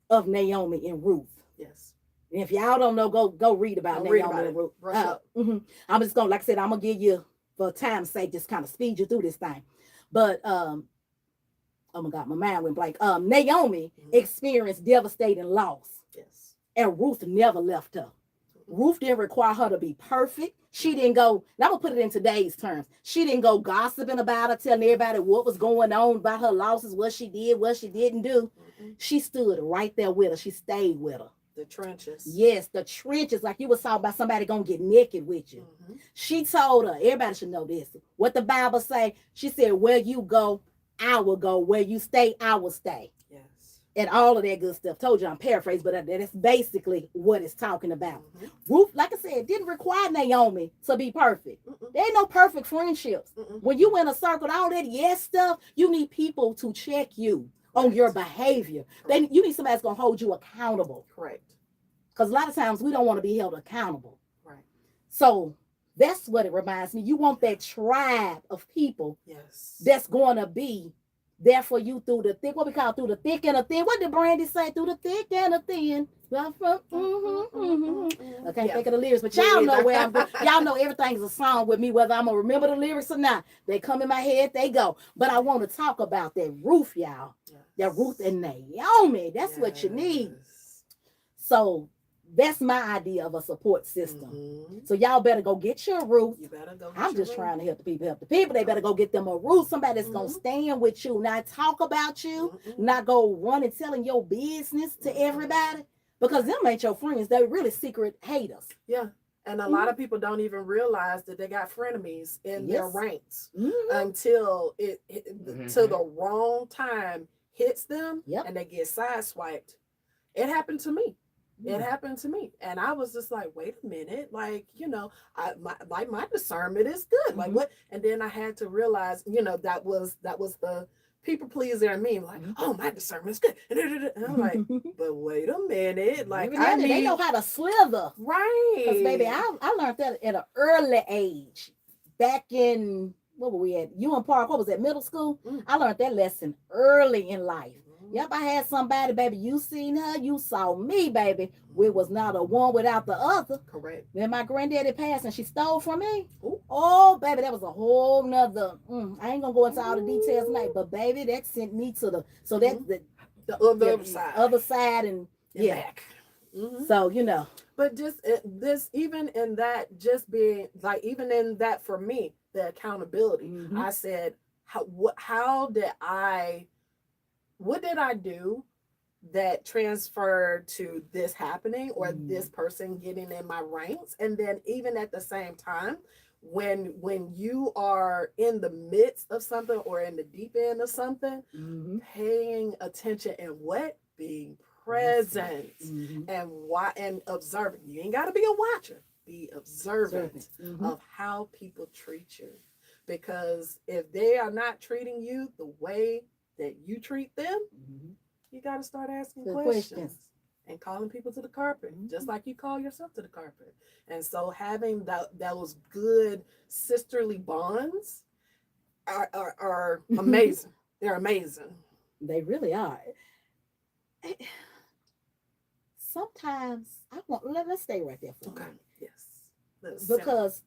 [SPEAKER 1] of Naomi and Ruth.
[SPEAKER 2] Yes.
[SPEAKER 1] And if y'all don't know, go read about Naomi and Ruth. I'm just gonna, like I said, I'm gonna give you, for time's sake, just kind of speed you through this thing. But oh my God, my mind went blank. Naomi experienced devastating loss.
[SPEAKER 2] Yes.
[SPEAKER 1] And Ruth never left her. Ruth didn't require her to be perfect. She didn't go, and I'm gonna put it in today's terms. She didn't go gossiping about her, telling everybody what was going on about her losses, what she did, what she didn't do. She stood right there with her. She stayed with her.
[SPEAKER 2] The trenches.
[SPEAKER 1] Yes, the trenches, like you was talking about somebody gonna get naked with you. She told her, everybody should know this. What the Bible say, she said, where you go, I will go. Where you stay, I will stay. Yes. And all of that good stuff. Told you I'm paraphrasing, but that's basically what it's talking about. Ruth, like I said, didn't require Naomi to be perfect. There ain't no perfect friendships. When you in a circle, all that yes stuff, you need people to check you on your behavior. Then you need somebody that's gonna hold you accountable.
[SPEAKER 2] Correct.
[SPEAKER 1] Because a lot of times we don't want to be held accountable.
[SPEAKER 2] Right.
[SPEAKER 1] So that's what it reminds me. You want that tribe of people that's going to be there for you through the thick, what we call through the thick and the thin. What did Brandy say? Through the thick and the thin. I can't think of the lyrics, but y'all know where I'm going. Y'all know everything's a song with me, whether I'm going to remember the lyrics or not. They come in my head, they go. But I want to talk about that Ruth, y'all. That Ruth and Naomi. That's what you need. So that's my idea of a support system. So y'all better go get your Ruth.
[SPEAKER 2] You better go.
[SPEAKER 1] I'm just trying to help the people. They better go get them a Ruth. Somebody that's gonna stand with you, not talk about you, not go running telling your business to everybody, because them ain't your friends. They're really secret haters.
[SPEAKER 2] Yeah. And a lot of people don't even realize that they got frenemies in their ranks until it to the wrong time hits them and they get sideswiped. It happened to me. It happened to me, and I was just like, "Wait a minute!" Like, you know, my discernment is good. Like what? And then I had to realize, you know, that was the people pleaser in me. Like, oh, my discernment's good. And I'm like, but wait a minute, like
[SPEAKER 1] they know how to slither,
[SPEAKER 2] right?
[SPEAKER 1] Because baby, I learned that at an early age. Back in, what were we at? Park. What was that? Middle school. I learned that lesson early in life. Yep, I had somebody, baby. You seen her, you saw me, baby. We was not a one without the other.
[SPEAKER 2] Correct.
[SPEAKER 1] Then my granddaddy passed and she stole from me. Ooh. Oh, baby, that was a whole nother. I ain't gonna go into all the details tonight, but baby, that sent me to the
[SPEAKER 2] the other side.
[SPEAKER 1] Other side and back. So you know.
[SPEAKER 2] But just this, even in that, just being like, even in that for me, the accountability. I said, what did I do that transferred to this happening or this person getting in my ranks? And then even at the same time, when you are in the midst of something or in the deep end of something, paying attention and being present and observing. You ain't got to be a watcher. Be observant of how people treat you. Because if they are not treating you the way that you treat them, you got to start asking questions and calling people to the carpet, just like you call yourself to the carpet. And so having those good sisterly bonds are amazing. They're amazing.
[SPEAKER 1] They really are. Sometimes let's stay right there for a moment.
[SPEAKER 2] Yes.
[SPEAKER 1] Because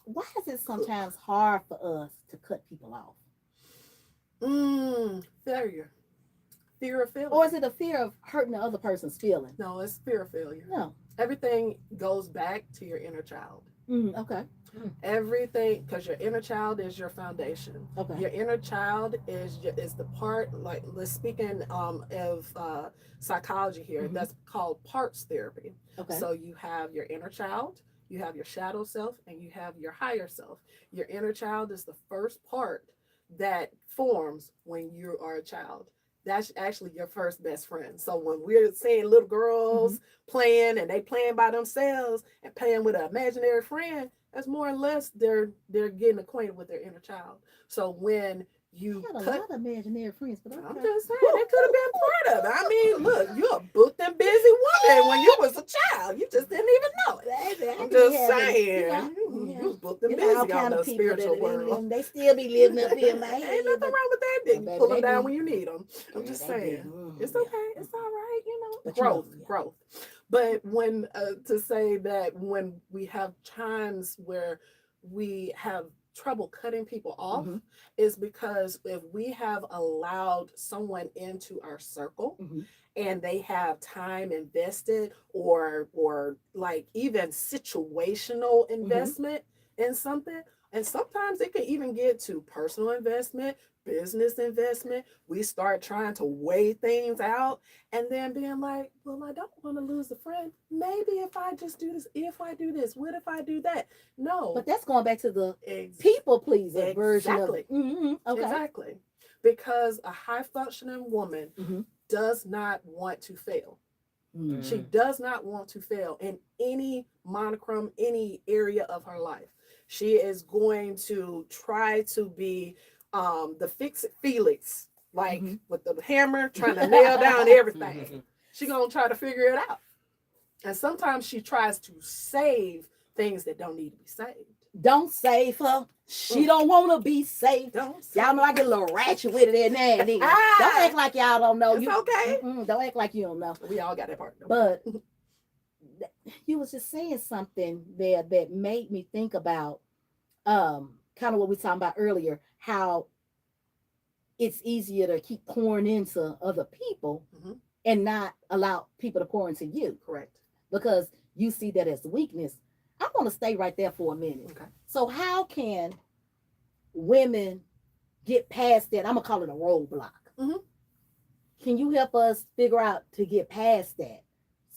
[SPEAKER 1] why is it sometimes hard for us to cut people off?
[SPEAKER 2] Failure. Fear of failure.
[SPEAKER 1] Or is it a fear of hurting the other person's feeling?
[SPEAKER 2] No, it's fear of failure.
[SPEAKER 1] No.
[SPEAKER 2] Everything goes back to your inner child.
[SPEAKER 1] Okay.
[SPEAKER 2] Everything, because your inner child is your foundation. Okay. Your inner child is the part, like, let's speaking of psychology here, that's called parts therapy. Okay. So you have your inner child, you have your shadow self, and you have your higher self. Your inner child is the first part that forms when you are a child. That's actually your first best friend. So when we're seeing little girls playing and they playing by themselves and playing with an imaginary friend, that's more or less they're getting acquainted with their inner child. So when you
[SPEAKER 1] had a lot of imaginary friends, but
[SPEAKER 2] I'm just saying they could have been part of it. I mean, look, you're a booked and busy woman when you was a child. You just didn't even know it. I'm just saying. was booked and
[SPEAKER 1] You know, all
[SPEAKER 2] busy on
[SPEAKER 1] kind
[SPEAKER 2] the
[SPEAKER 1] of people
[SPEAKER 2] spiritual world.
[SPEAKER 1] they still be living up here in my head.
[SPEAKER 2] Ain't nothing wrong with that. They
[SPEAKER 1] Baby,
[SPEAKER 2] pull them
[SPEAKER 1] they
[SPEAKER 2] down
[SPEAKER 1] do.
[SPEAKER 2] when you need them. I'm
[SPEAKER 1] Yeah,
[SPEAKER 2] just
[SPEAKER 1] they do.
[SPEAKER 2] saying. It's okay. It's all right.
[SPEAKER 1] But
[SPEAKER 2] growth,
[SPEAKER 1] yeah.
[SPEAKER 2] growth. But when to say that when we have times where we have trouble cutting people off is because if we have allowed someone into our circle and they have time invested or like even situational investment in something, and sometimes it can even get to personal investment, business investment. We start trying to weigh things out and then being like, well, I don't want to lose a friend. Maybe if I just do this, if I do this, what if I do that? No.
[SPEAKER 1] But that's going back to the people pleaser version of it.
[SPEAKER 2] Okay. Exactly. Because a high functioning woman does not want to fail. She does not want to fail in any monochrome, any area of her life. She is going to try to be the fix-it Felix, like with the hammer, trying to nail down everything. She's going to try to figure it out. And sometimes she tries to save things that don't need to be saved.
[SPEAKER 1] Don't save her. She don't want to be saved. Y'all know I get a little ratchet with it in there and then. Don't act like y'all don't know.
[SPEAKER 2] It's okay.
[SPEAKER 1] Don't act like you don't know.
[SPEAKER 2] We all got that part.
[SPEAKER 1] But you was just saying something there that made me think about kind of what we were talking about earlier, how it's easier to keep pouring into other people and not allow people to pour into you.
[SPEAKER 2] Correct.
[SPEAKER 1] Because you see that as weakness. I want to stay right there for a minute.
[SPEAKER 2] Okay.
[SPEAKER 1] So how can women get past that? I'm going to call it a roadblock. Can you help us figure out to get past that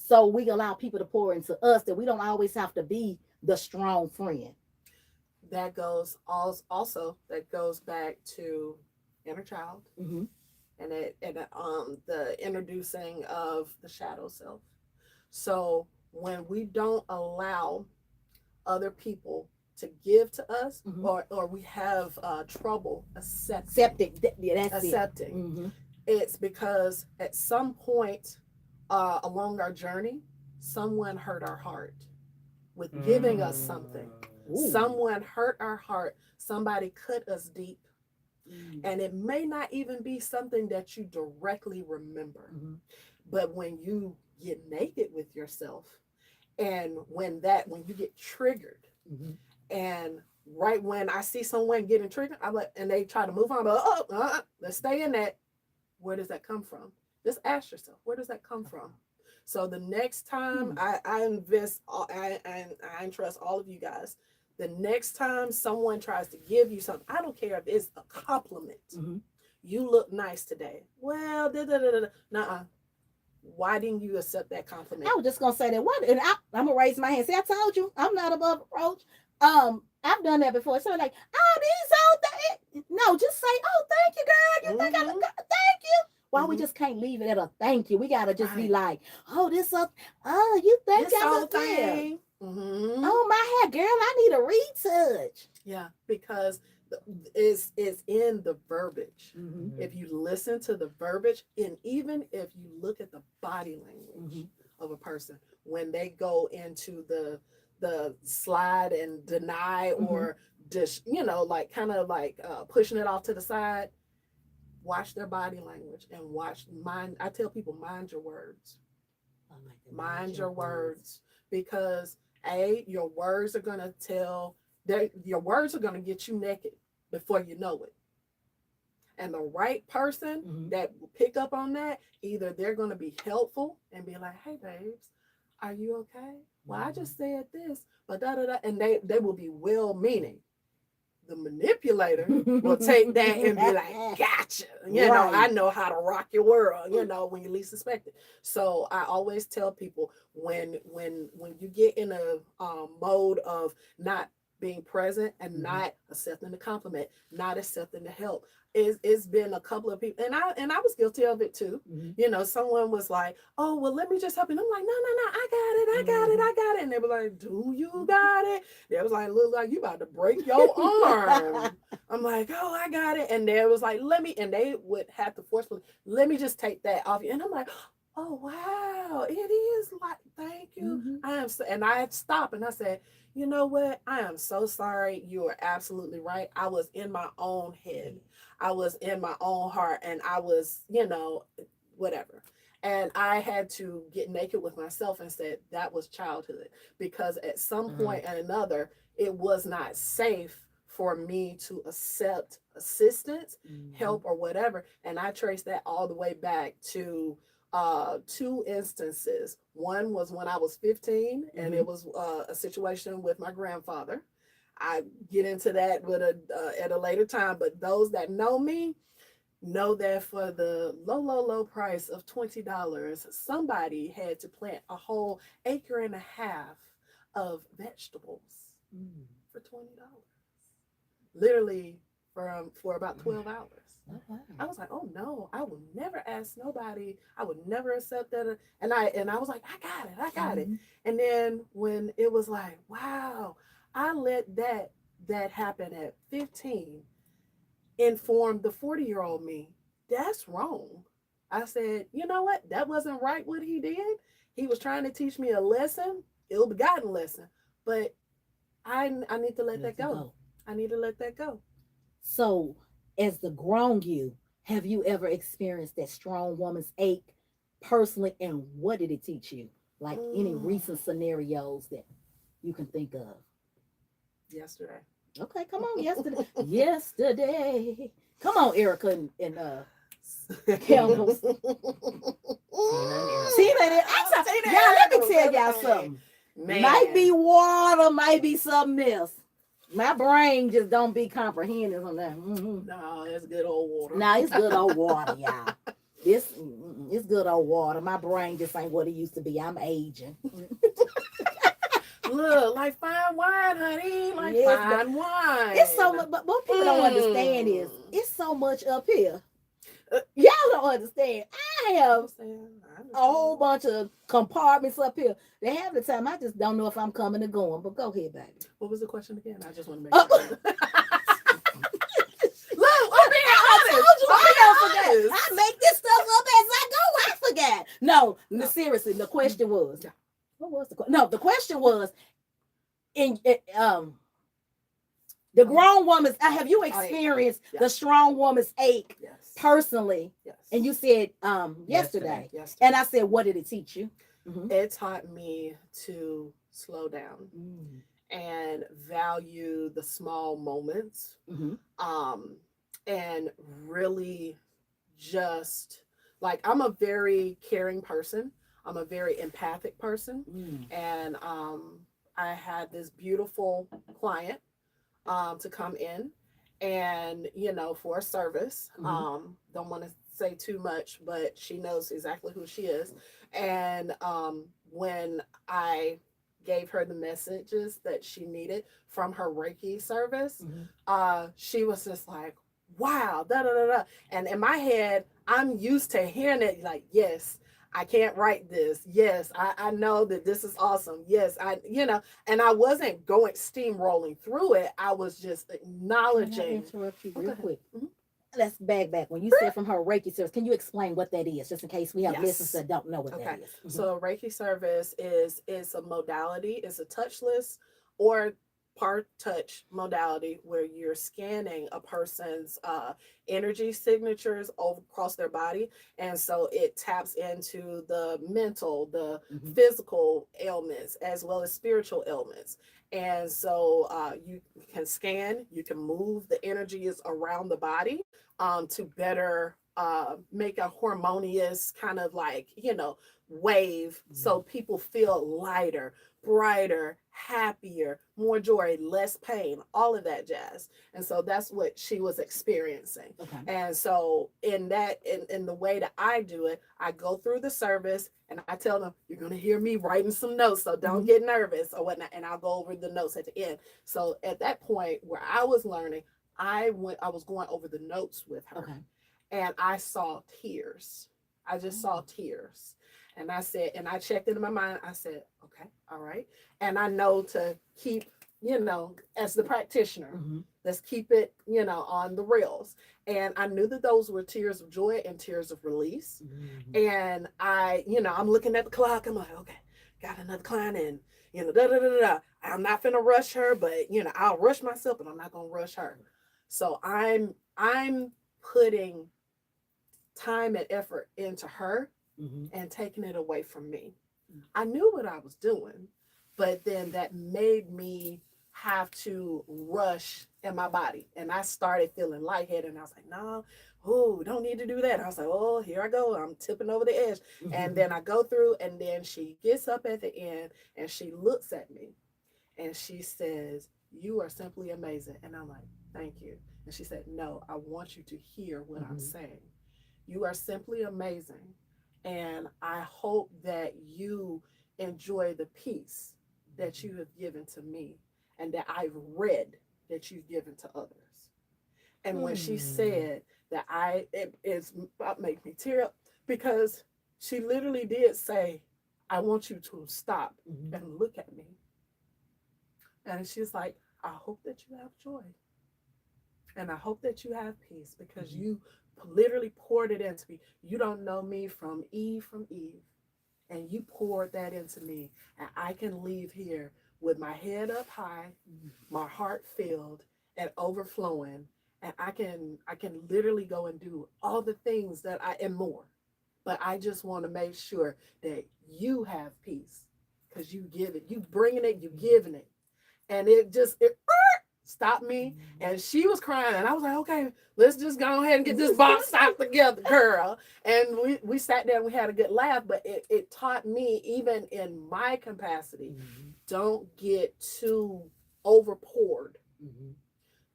[SPEAKER 1] so we allow people to pour into us, that we don't always have to be the strong friend?
[SPEAKER 2] That goes back to inner child and the introducing of the shadow self. So when we don't allow other people to give to us, or we have trouble accepting, it's because at some point along our journey, someone hurt our heart with giving us something. Someone hurt our heart. Somebody cut us deep. And it may not even be something that you directly remember. But when you get naked with yourself, and when you get triggered, and right when I see someone getting triggered, and they try to move on, but let's stay in that. Where does that come from? Just ask yourself, where does that come from? So the next time I trust all of you guys. The next time someone tries to give you something, I don't care if it's a compliment. You look nice today. Well, nuh-uh. Why didn't you accept that compliment?
[SPEAKER 1] I was just gonna say that. What? And I'm gonna raise my hand. See, I told you, I'm not above reproach. I've done that before. So like, these old things. No, just say, oh, thank you, girl. You think I thank you? Why we just can't leave it at a thank you? We gotta just be like, oh, you think
[SPEAKER 2] this
[SPEAKER 1] I
[SPEAKER 2] old thing.
[SPEAKER 1] Oh, my hair, girl, I need a retouch.
[SPEAKER 2] Yeah, because it's in the verbiage. If you listen to the verbiage, and even if you look at the body language of a person when they go into the slide and deny or just like kind of like pushing it off to the side, watch their body language and I tell people, mind your words. Mind your words, because your words are going to get you naked before you know it. And the right person that will pick up on that, either they're going to be helpful and be like, hey, babes, are you okay? Well, I just said this, but and they will be well-meaning. The manipulator will take that and be like, gotcha. I know how to rock your world, when you least suspect it. So I always tell people when you get in a mode of not being present and not accepting the compliment, not accepting the help. It's been a couple of people, and I was guilty of it too. Someone was like, oh, well, let me just help you. And I'm like, no, I got it. And they were like, do you got it? They was like, look like you about to break your arm. I'm like, oh, I got it. And they was like, and they would have to forcefully, let me just take that off you. And I'm like, oh wow, it is like, thank you.
[SPEAKER 1] Mhm.
[SPEAKER 2] I am so, and I had stopped and I said, you know what? I am so sorry. You are absolutely right. I was in my own head. I was in my own heart and I was, whatever. And I had to get naked with myself and said that was childhood because at some point and another, it was not safe for me to accept assistance, help, or whatever. And I traced that all the way back to two instances. One was when I was 15, and it was a situation with my grandfather. I get into that with at a later time, but those that know me know that for the low price of $20, somebody had to plant a whole acre and a half of vegetables for $20. Literally for about 12 hours.
[SPEAKER 1] Oh, wow.
[SPEAKER 2] I was like, oh no, I will never ask nobody. I would never accept that. And I was like, I got it. And then when it was like, wow, I let that happen at 15, inform the 40-year-old me. That's wrong. I said, you know what? That wasn't right what he did. He was trying to teach me a lesson, ill-begotten lesson. But I need to let that go. I need to let that go.
[SPEAKER 1] So, as the grown you, have you ever experienced that strong woman's ache personally? And what did it teach you? Like any recent scenarios that you can think of?
[SPEAKER 2] Yesterday.
[SPEAKER 1] Okay, come on, yesterday. Yesterday. Come on, Erica and Campbell's.
[SPEAKER 3] Tina
[SPEAKER 1] Y'all, let me tell y'all something.
[SPEAKER 2] Man.
[SPEAKER 1] Might be water, might be something else. My brain just don't be comprehending on that.
[SPEAKER 2] No, it's good old water.
[SPEAKER 1] Nah, it's good old water, y'all. It's good old water. My brain just ain't what it used to be. I'm aging.
[SPEAKER 2] Look, like fine wine, honey. Like fine wine.
[SPEAKER 1] It's so much, but what people don't understand is it's so much up here. Y'all don't understand. I have a whole bunch of compartments up here. They have the time. I just don't know if I'm coming or going. But go ahead, baby.
[SPEAKER 2] What was the question again? I just want to make sure. Look, I'm being honest.
[SPEAKER 1] I make this stuff up as I go. I forgot. No, seriously. The question was. What was the question? No, the question was the grown woman's. Have you experienced the strong woman's ache personally?
[SPEAKER 2] Yes.
[SPEAKER 1] And you said yesterday. And I said, what did it teach you?
[SPEAKER 2] It taught me to slow down and value the small moments, and really just like I'm a very caring person. I'm a very empathic person, and I had this beautiful client to come in, and for a service. Don't want to say too much, but she knows exactly who she is. And when I gave her the messages that she needed from her Reiki service, she was just like, wow, da da da da. And in my head, I'm used to hearing it like, yes, I can't write this. Yes, I know that this is awesome. Yes, and I wasn't going steamrolling through it. I was just acknowledging.
[SPEAKER 1] Can I interrupt you real quick? Let's back. When you said from her Reiki service, can you explain what that is, just in case we have listeners that don't know what that is?
[SPEAKER 2] So a Reiki service is a modality. It's a touchless or part touch modality where you're scanning a person's energy signatures across their body, and so it taps into the mental, the physical ailments, as well as spiritual ailments. And so you can scan, you can move the energies around the body to better make a harmonious kind of like wave, so people feel lighter, brighter, happier, more joy, less pain, all of that jazz. And so that's what she was experiencing. And so in the way that I do it, I go through the service and I tell them, you're going to hear me writing some notes, so don't get nervous or whatnot. And I'll go over the notes at the end. So at that point where I was learning, I was going over the notes with her, and I saw tears. I just saw tears. And I said, and I checked into my mind, I said, okay, all right. And I know to keep, as the practitioner, Let's keep it, on the rails. And I knew that those were tears of joy and tears of release. And I'm looking at the clock. I'm like, okay, got another client in, da da da da. I'm not finna rush her, but I'll rush myself, but I'm not gonna rush her. So I'm putting time and effort into her and taking it away from me. I knew what I was doing, but then that made me have to rush in my body. And I started feeling lightheaded, and I was like, no, don't need to do that. I was like, oh, here I go. I'm tipping over the edge. And then I go through, and then she gets up at the end and she looks at me and she says, you are simply amazing. And I'm like, thank you. And she said, no, I want you to hear what I'm saying. You are simply amazing. And I hope that you enjoy the peace that you have given to me and that I've read that you've given to others. And when she said that, it made me tear up, because she literally did say, I want you to stop and look at me. And she's like, I hope that you have joy. And I hope that you have peace, because you literally poured it into me. You don't know me from Eve. And you poured that into me. And I can leave here with my head up high, my heart filled and overflowing. And I can literally go and do all the things that and more. But I just want to make sure that you have peace, because you give it. You bringing it, you giving it. And it stopped me. And she was crying. And I was like, okay, let's just go ahead and get this box out together, girl. And we sat there and we had a good laugh. But it taught me, even in my capacity, don't get too overpoured,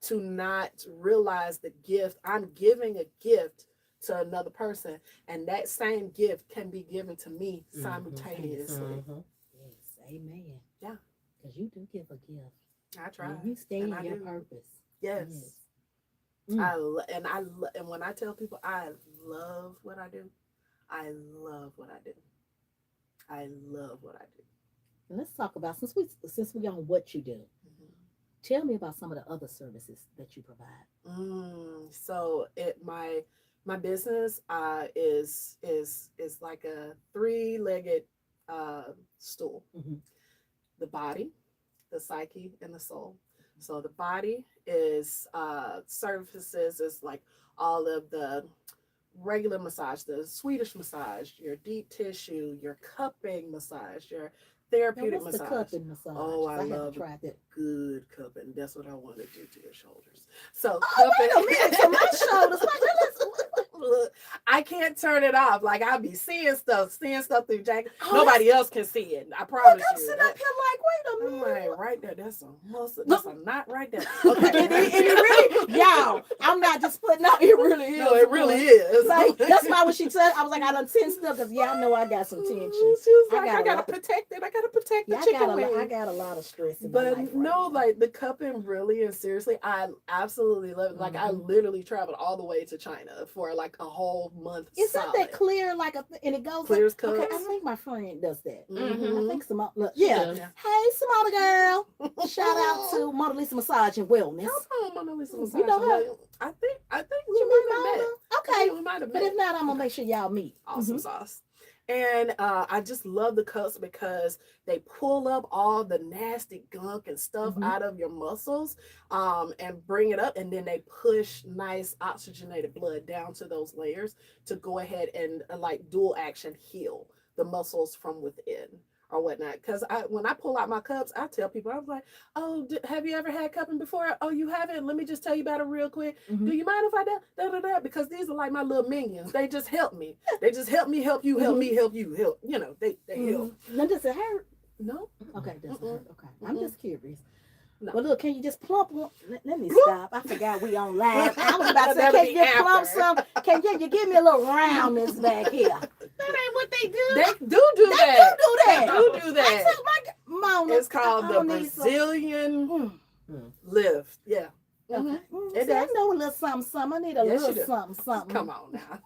[SPEAKER 2] to not realize the gift. I'm giving a gift to another person, and that same gift can be given to me simultaneously.
[SPEAKER 1] Yes, amen.
[SPEAKER 2] Yeah.
[SPEAKER 1] Because you do give a gift.
[SPEAKER 2] I try.
[SPEAKER 1] And you stay in your purpose.
[SPEAKER 2] Yes. And when I tell people I love what I do, I love what I do. I love what I do.
[SPEAKER 1] And let's talk about, since we on what you do. Tell me about some of the other services that you provide.
[SPEAKER 2] So my business is like a 3-legged stool. The body, the psyche, and the soul. So the body is services is like all of the regular massage, the Swedish massage, your deep tissue, your cupping massage, your therapeutic
[SPEAKER 1] what's
[SPEAKER 2] massage.
[SPEAKER 1] The cupping massage?
[SPEAKER 2] Oh, I love
[SPEAKER 1] tried that.
[SPEAKER 2] Good cupping. That's what I want to do to your shoulders. So
[SPEAKER 1] cupping. Wait a minute, to my shoulders.
[SPEAKER 2] Look, I can't turn it off. Like, I'll be seeing stuff through jacket. Nobody else can see it. I promise you.
[SPEAKER 1] I'm sitting up here like, wait a minute.
[SPEAKER 2] I'm like, right there. That's a muscle. That's a knot right there. Okay.
[SPEAKER 1] it really, y'all, I'm not just putting out. It really is.
[SPEAKER 2] No, it really is.
[SPEAKER 1] Like, that's why when she said, I was like, I done 10 stuff, because y'all know I got some tension.
[SPEAKER 2] She was like, I gotta protect it. I gotta protect the chicken wing.
[SPEAKER 1] I got a lot of stress in
[SPEAKER 2] but
[SPEAKER 1] my life right now.
[SPEAKER 2] like the cupping, really and seriously, I absolutely love it. Like, I literally traveled all the way to China for like a whole month.
[SPEAKER 1] Is that clear, and it goes
[SPEAKER 2] clear as
[SPEAKER 1] like, okay,
[SPEAKER 2] cups?
[SPEAKER 1] I think my friend does that.
[SPEAKER 2] Mm-hmm.
[SPEAKER 1] I think some, look, yeah. Hey, Samantha girl. Shout out to Mona Lisa Massage and Wellness.
[SPEAKER 2] Mona Lisa Massage.
[SPEAKER 1] You know her?
[SPEAKER 2] I think we might have met.
[SPEAKER 1] Okay,
[SPEAKER 2] we might have
[SPEAKER 1] but
[SPEAKER 2] met.
[SPEAKER 1] if not, I'm gonna make sure y'all meet.
[SPEAKER 2] Awesome sauce. And I just love the cups, because they pull up all the nasty gunk and stuff out of your muscles, and bring it up, and then they push nice oxygenated blood down to those layers to go ahead and like dual action heal the muscles from within or whatnot. Because when I pull out my cups, I tell people, I was like, oh, have you ever had cupping before? Oh, you haven't? Let me just tell you about it real quick. Do you mind if I da? Because these are like my little minions. They just help me. They just help me help you, help me help you, help. They help.
[SPEAKER 1] Now, does it hurt?
[SPEAKER 2] No.
[SPEAKER 1] Okay, doesn't hurt. Okay. I'm just curious.
[SPEAKER 2] No.
[SPEAKER 1] Well, look, can you just plump one? Let me stop. I forgot we on live. I was about to say, can you just plump some? Can you give me a little roundness back here?
[SPEAKER 3] That ain't what they do.
[SPEAKER 2] They do that.
[SPEAKER 1] They
[SPEAKER 2] do that.
[SPEAKER 1] I took my Mona.
[SPEAKER 2] It's called the Brazilian lift. Yeah.
[SPEAKER 1] Okay.
[SPEAKER 2] It
[SPEAKER 1] See, I
[SPEAKER 2] does.
[SPEAKER 1] know a little something. I need a
[SPEAKER 2] Yes,
[SPEAKER 1] little
[SPEAKER 2] you do.
[SPEAKER 1] something.
[SPEAKER 2] Come on now.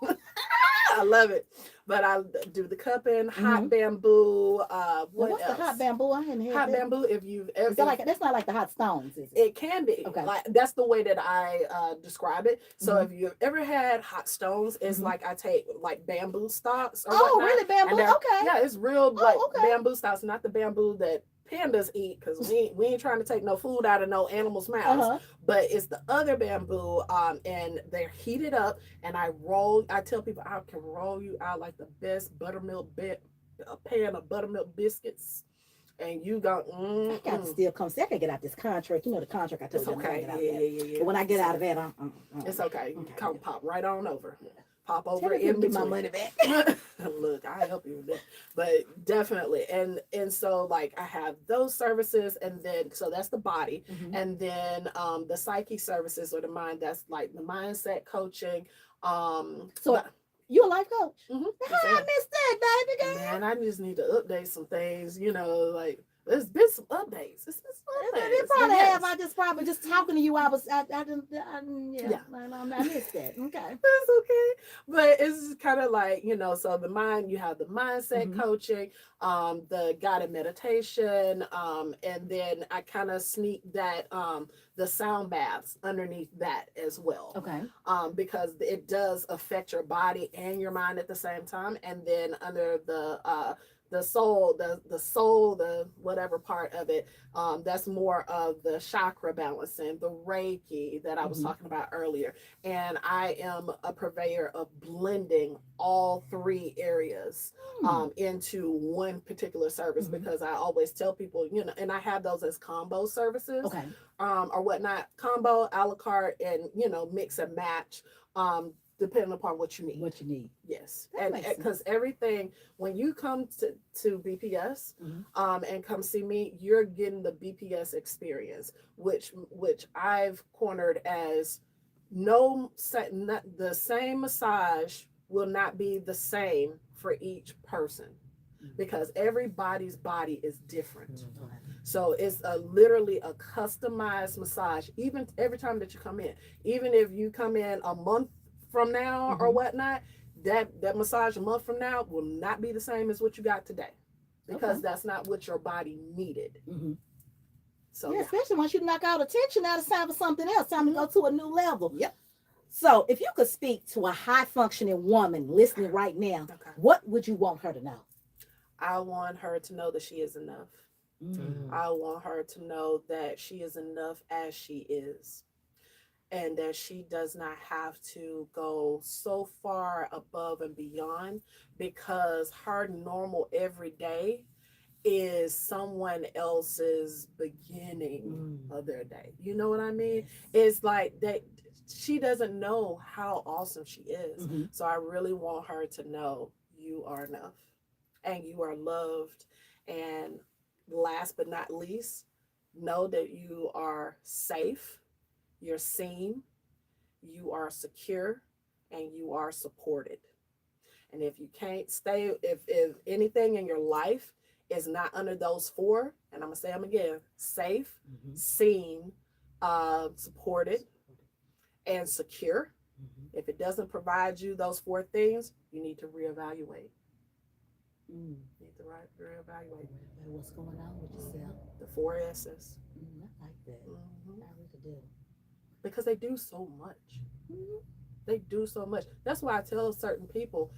[SPEAKER 2] I love it. But I do the cupping, hot
[SPEAKER 1] Mhm.
[SPEAKER 2] bamboo.
[SPEAKER 1] Now,
[SPEAKER 2] What
[SPEAKER 1] what's the
[SPEAKER 2] else?
[SPEAKER 1] hot bamboo? I hadn't had
[SPEAKER 2] Hot
[SPEAKER 1] that.
[SPEAKER 2] bamboo. If you've ever,
[SPEAKER 1] Is that like that's not like the hot stones, is it?
[SPEAKER 2] it can be
[SPEAKER 1] Okay.
[SPEAKER 2] like that's the way that I describe it. So
[SPEAKER 1] Mhm.
[SPEAKER 2] if you've ever had hot stones, it's
[SPEAKER 1] Mhm.
[SPEAKER 2] like I take like bamboo stalks or
[SPEAKER 1] Oh,
[SPEAKER 2] whatnot,
[SPEAKER 1] really, bamboo?
[SPEAKER 2] and
[SPEAKER 1] Okay.
[SPEAKER 2] yeah, it's real like
[SPEAKER 1] Oh, okay.
[SPEAKER 2] bamboo stalks, not the bamboo that pandas eat, because we ain't trying to take no food out of no animals' mouths.
[SPEAKER 1] Uh-huh.
[SPEAKER 2] But it's the other bamboo, and they're heated up, and I tell people I can roll you out like the best a pan of buttermilk biscuits, and you go,
[SPEAKER 1] I got to still come see. I gotta get out this contract. You know the contract I told
[SPEAKER 2] it's
[SPEAKER 1] you I'm gonna
[SPEAKER 2] okay.
[SPEAKER 1] get out
[SPEAKER 2] Yeah,
[SPEAKER 1] of that.
[SPEAKER 2] yeah, yeah, yeah.
[SPEAKER 1] But when I get out of
[SPEAKER 2] okay.
[SPEAKER 1] that, I'm
[SPEAKER 2] It's okay. You
[SPEAKER 1] okay.
[SPEAKER 2] come pop right on over. Pop
[SPEAKER 1] Tell
[SPEAKER 2] over
[SPEAKER 1] me if you
[SPEAKER 2] in
[SPEAKER 1] can get my
[SPEAKER 2] between.
[SPEAKER 1] money back.
[SPEAKER 2] Look, I help you with that. But definitely. And so like I have those services, and then so that's the body.
[SPEAKER 1] Mhm.
[SPEAKER 2] And then the psyche services or the mind, that's like the mindset coaching.
[SPEAKER 1] So you a life coach?
[SPEAKER 2] Mhm,
[SPEAKER 1] How
[SPEAKER 2] yes, I
[SPEAKER 1] I
[SPEAKER 2] am.
[SPEAKER 1] missed that, baby girl?
[SPEAKER 2] Man, I just need to update some things, like there's been some updates. It's been some updates.
[SPEAKER 1] They
[SPEAKER 2] but
[SPEAKER 1] probably
[SPEAKER 2] yes.
[SPEAKER 1] have. I just probably just talking to you. I didn't, yeah.
[SPEAKER 2] Yeah.
[SPEAKER 1] I missed that. Okay.
[SPEAKER 2] That's okay. But it's kind of like, so the mind, you have the mindset
[SPEAKER 1] Mhm.
[SPEAKER 2] coaching, the guided meditation, and then I kind of sneak that the sound baths underneath that as well.
[SPEAKER 1] Okay.
[SPEAKER 2] Because it does affect your body and your mind at the same time. And then under the soul, the whatever part of it, that's more of the chakra balancing, the Reiki that I was
[SPEAKER 1] Mhm.
[SPEAKER 2] talking about earlier. And I am a purveyor of blending all three areas into one particular service,
[SPEAKER 1] Mhm.
[SPEAKER 2] because I always tell people, and I have those as combo services,
[SPEAKER 1] Okay.
[SPEAKER 2] or whatnot, combo, a la carte, and mix and match, depending upon what you need.
[SPEAKER 1] What you need.
[SPEAKER 2] Yes,
[SPEAKER 1] That
[SPEAKER 2] and
[SPEAKER 1] makes sense.
[SPEAKER 2] because everything, when you come to BPS,
[SPEAKER 1] Mhm.
[SPEAKER 2] and come see me, you're getting the BPS experience, which I've cornered as not the same massage will not be the same for each person, because everybody's body is different.
[SPEAKER 1] Okay.
[SPEAKER 2] So it's literally a customized massage, even every time that you come in. Even if you come in a month from now or whatnot, that massage a month from now will not be the same as what you got today, because
[SPEAKER 1] Okay.
[SPEAKER 2] that's not what your body needed.
[SPEAKER 1] Mhm.
[SPEAKER 2] So
[SPEAKER 1] Yeah, especially once you knock out attention, now it's time for something else. Time to go
[SPEAKER 2] Mhm.
[SPEAKER 1] to a new level.
[SPEAKER 2] Yep.
[SPEAKER 1] So, if you could speak to a high functioning woman listening right now,
[SPEAKER 2] Okay.
[SPEAKER 1] what would you want her to know?
[SPEAKER 2] I want her to know that she is enough. I want her to know that she is enough as she is, and that she does not have to go so far above and beyond, because her normal everyday is someone else's beginning of their day. You know what I mean? It's like that she doesn't know how awesome she is.
[SPEAKER 1] Mhm.
[SPEAKER 2] So I really want her to know you are enough and you are loved. And last but not least, know that you are safe, you're seen, you are secure, and you are supported. And if you can't stay, if anything in your life is not under those four, and I'm gonna say them again: safe, seen, supported, and secure. If it doesn't provide you those four things, you need to reevaluate. You need to reevaluate.
[SPEAKER 1] What's going on with yourself?
[SPEAKER 2] The four S's.
[SPEAKER 1] I like that.
[SPEAKER 2] Mhm.
[SPEAKER 1] I really do.
[SPEAKER 2] Because they do so much. They do so much. That's why I tell certain people,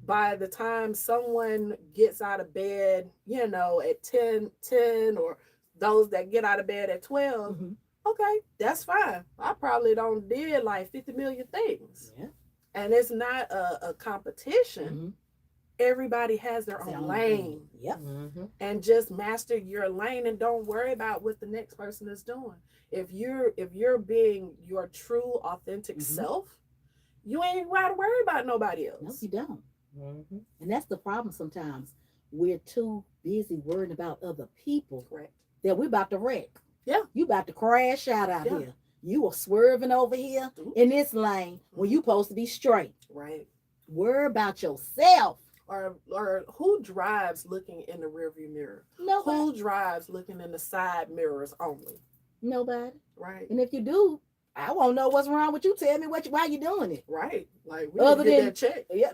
[SPEAKER 2] by the time someone gets out of bed, at 10, or those that get out of bed at 12, okay, that's fine. I probably don't did like 50 million things.
[SPEAKER 1] Yeah.
[SPEAKER 2] And it's not a competition. Everybody has their own lane.
[SPEAKER 1] Yep.
[SPEAKER 2] And just master your lane, and don't worry about what the next person is doing. If you're being your true authentic self, you ain't got to worry about nobody else.
[SPEAKER 1] No, you don't. And that's the problem sometimes. We're too busy worrying about other people.
[SPEAKER 2] Correct.
[SPEAKER 1] That we're about to wreck.
[SPEAKER 2] Yeah.
[SPEAKER 1] You about to crash out here. You are swerving over here in this lane when you supposed to be straight.
[SPEAKER 2] Right.
[SPEAKER 1] Worry about yourself.
[SPEAKER 2] Or who drives looking in the rearview mirror?
[SPEAKER 1] Nobody.
[SPEAKER 2] Who drives looking in the side mirrors only?
[SPEAKER 1] Nobody.
[SPEAKER 2] Right.
[SPEAKER 1] And if you do, I won't know what's wrong with you. Tell me why you doing it.
[SPEAKER 2] Right. Like we
[SPEAKER 1] Other
[SPEAKER 2] need to
[SPEAKER 1] than
[SPEAKER 2] get that check.
[SPEAKER 1] yeah,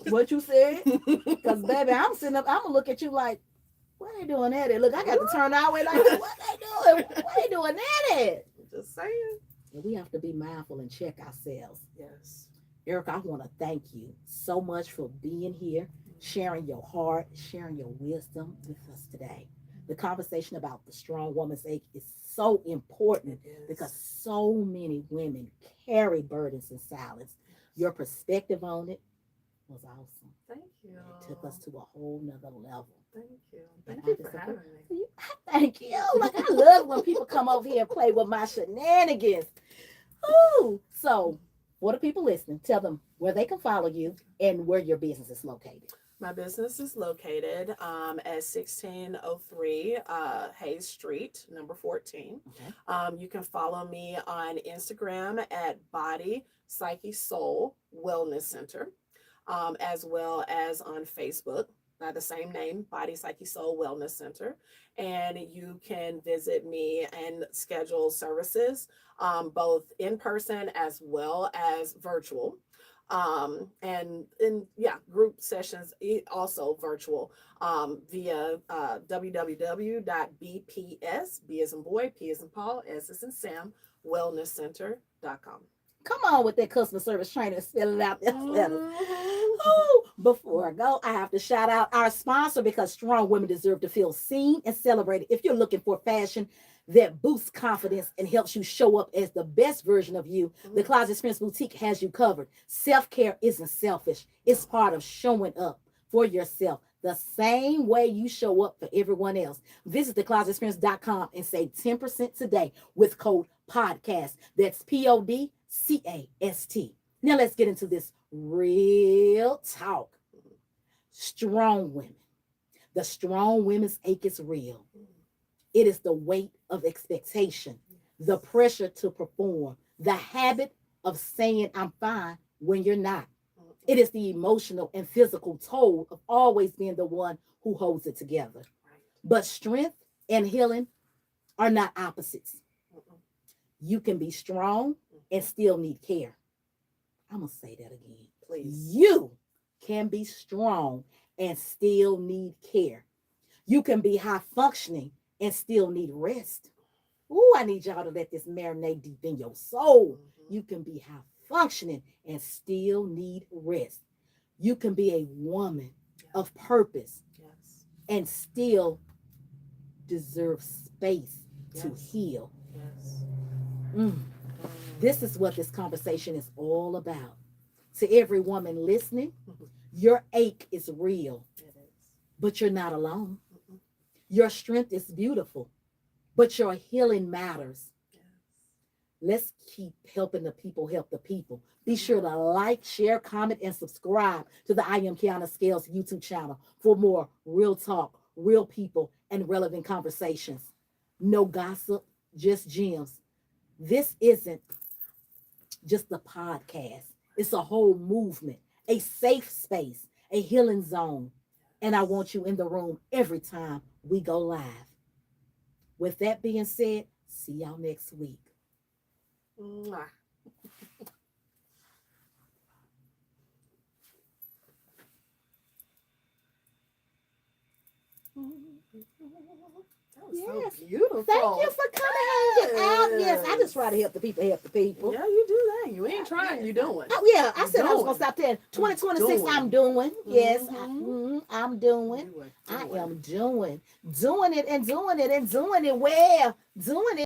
[SPEAKER 1] what you said. Because baby, I'm sitting up. I'm gonna look at you like, what they doing that at? Look, I got to turn our way like, what they doing? What they doing that at?
[SPEAKER 2] Just saying.
[SPEAKER 1] And we have to be mindful and check ourselves.
[SPEAKER 2] Yes.
[SPEAKER 1] Erica, I want to thank you so much for being here, sharing your heart, sharing your wisdom with us today. The conversation about the strong woman's ache is so important because so many women carry burdens in silence. Your perspective on it was awesome.
[SPEAKER 2] Thank you.
[SPEAKER 1] It took us to a whole nother level.
[SPEAKER 2] Thank you.
[SPEAKER 1] And
[SPEAKER 2] Thank you for having me.
[SPEAKER 1] Thank you. Like I love when people come over here and play with my shenanigans. Ooh. So for the people listening, tell them where they can follow you and where your business is located.
[SPEAKER 2] My business is located at 1603 Hayes Street, number 14.
[SPEAKER 1] Okay.
[SPEAKER 2] You can follow me on Instagram at Body Psyche Soul Wellness Center, as well as on Facebook by the same name, Body Psyche Soul Wellness Center. And you can visit me and schedule services, both in person as well as virtual. And group sessions also virtual via www.bps, B as in boy, P as in Paul, S as in Sam, wellnesscenter.com.
[SPEAKER 1] Come on with that customer service training, spelling out this letter. Oh, before I go, I have to shout out our sponsor because strong women deserve to feel seen and celebrated. If you're looking for fashion that boosts confidence and helps you show up as the best version of you, the Closet Experience Boutique has you covered. Self-care isn't selfish. It's part of showing up for yourself the same way you show up for everyone else. Visit theclosetexperience.com and save 10% today with code PODCAST. That's PODCAST. Now let's get into this real talk. Strong women. The strong women's ache is real. It is the weight of expectation, the pressure to perform, the habit of saying I'm fine when you're not. It is the emotional and physical toll of always being the one who holds it together. But strength and healing are not opposites. You can be strong and still need care. I'm going to say that again.
[SPEAKER 2] Please.
[SPEAKER 1] You can be strong and still need care. You can be high functioning and still need rest. Ooh, I need y'all to let this marinate deep in your soul. You can be high functioning and still need rest. You can be a woman of purpose and still deserve space to heal. This is what this conversation is all about. To every woman listening, your ache is real, but you're not alone. Your strength is beautiful, but your healing matters. Let's keep helping the people help the people. Be sure to like, share, comment, and subscribe to the I Am Qiana Scales YouTube channel for more real talk, real people, and relevant conversations. No gossip, just gems. This isn't just a podcast. It's a whole movement, a safe space, a healing zone. And I want you in the room every time we go live. With that being said, see y'all next week.
[SPEAKER 2] Mwah. That was so beautiful.
[SPEAKER 1] Thank you for coming out. Yes, I just try to help the people help the people.
[SPEAKER 2] Yeah, you do that. You ain't trying, you doing.
[SPEAKER 1] Oh, yeah, I said I was going to stop there. 2026, I'm doing. Yes, I'm doing. I am doing it and doing it and doing it well. Doing it.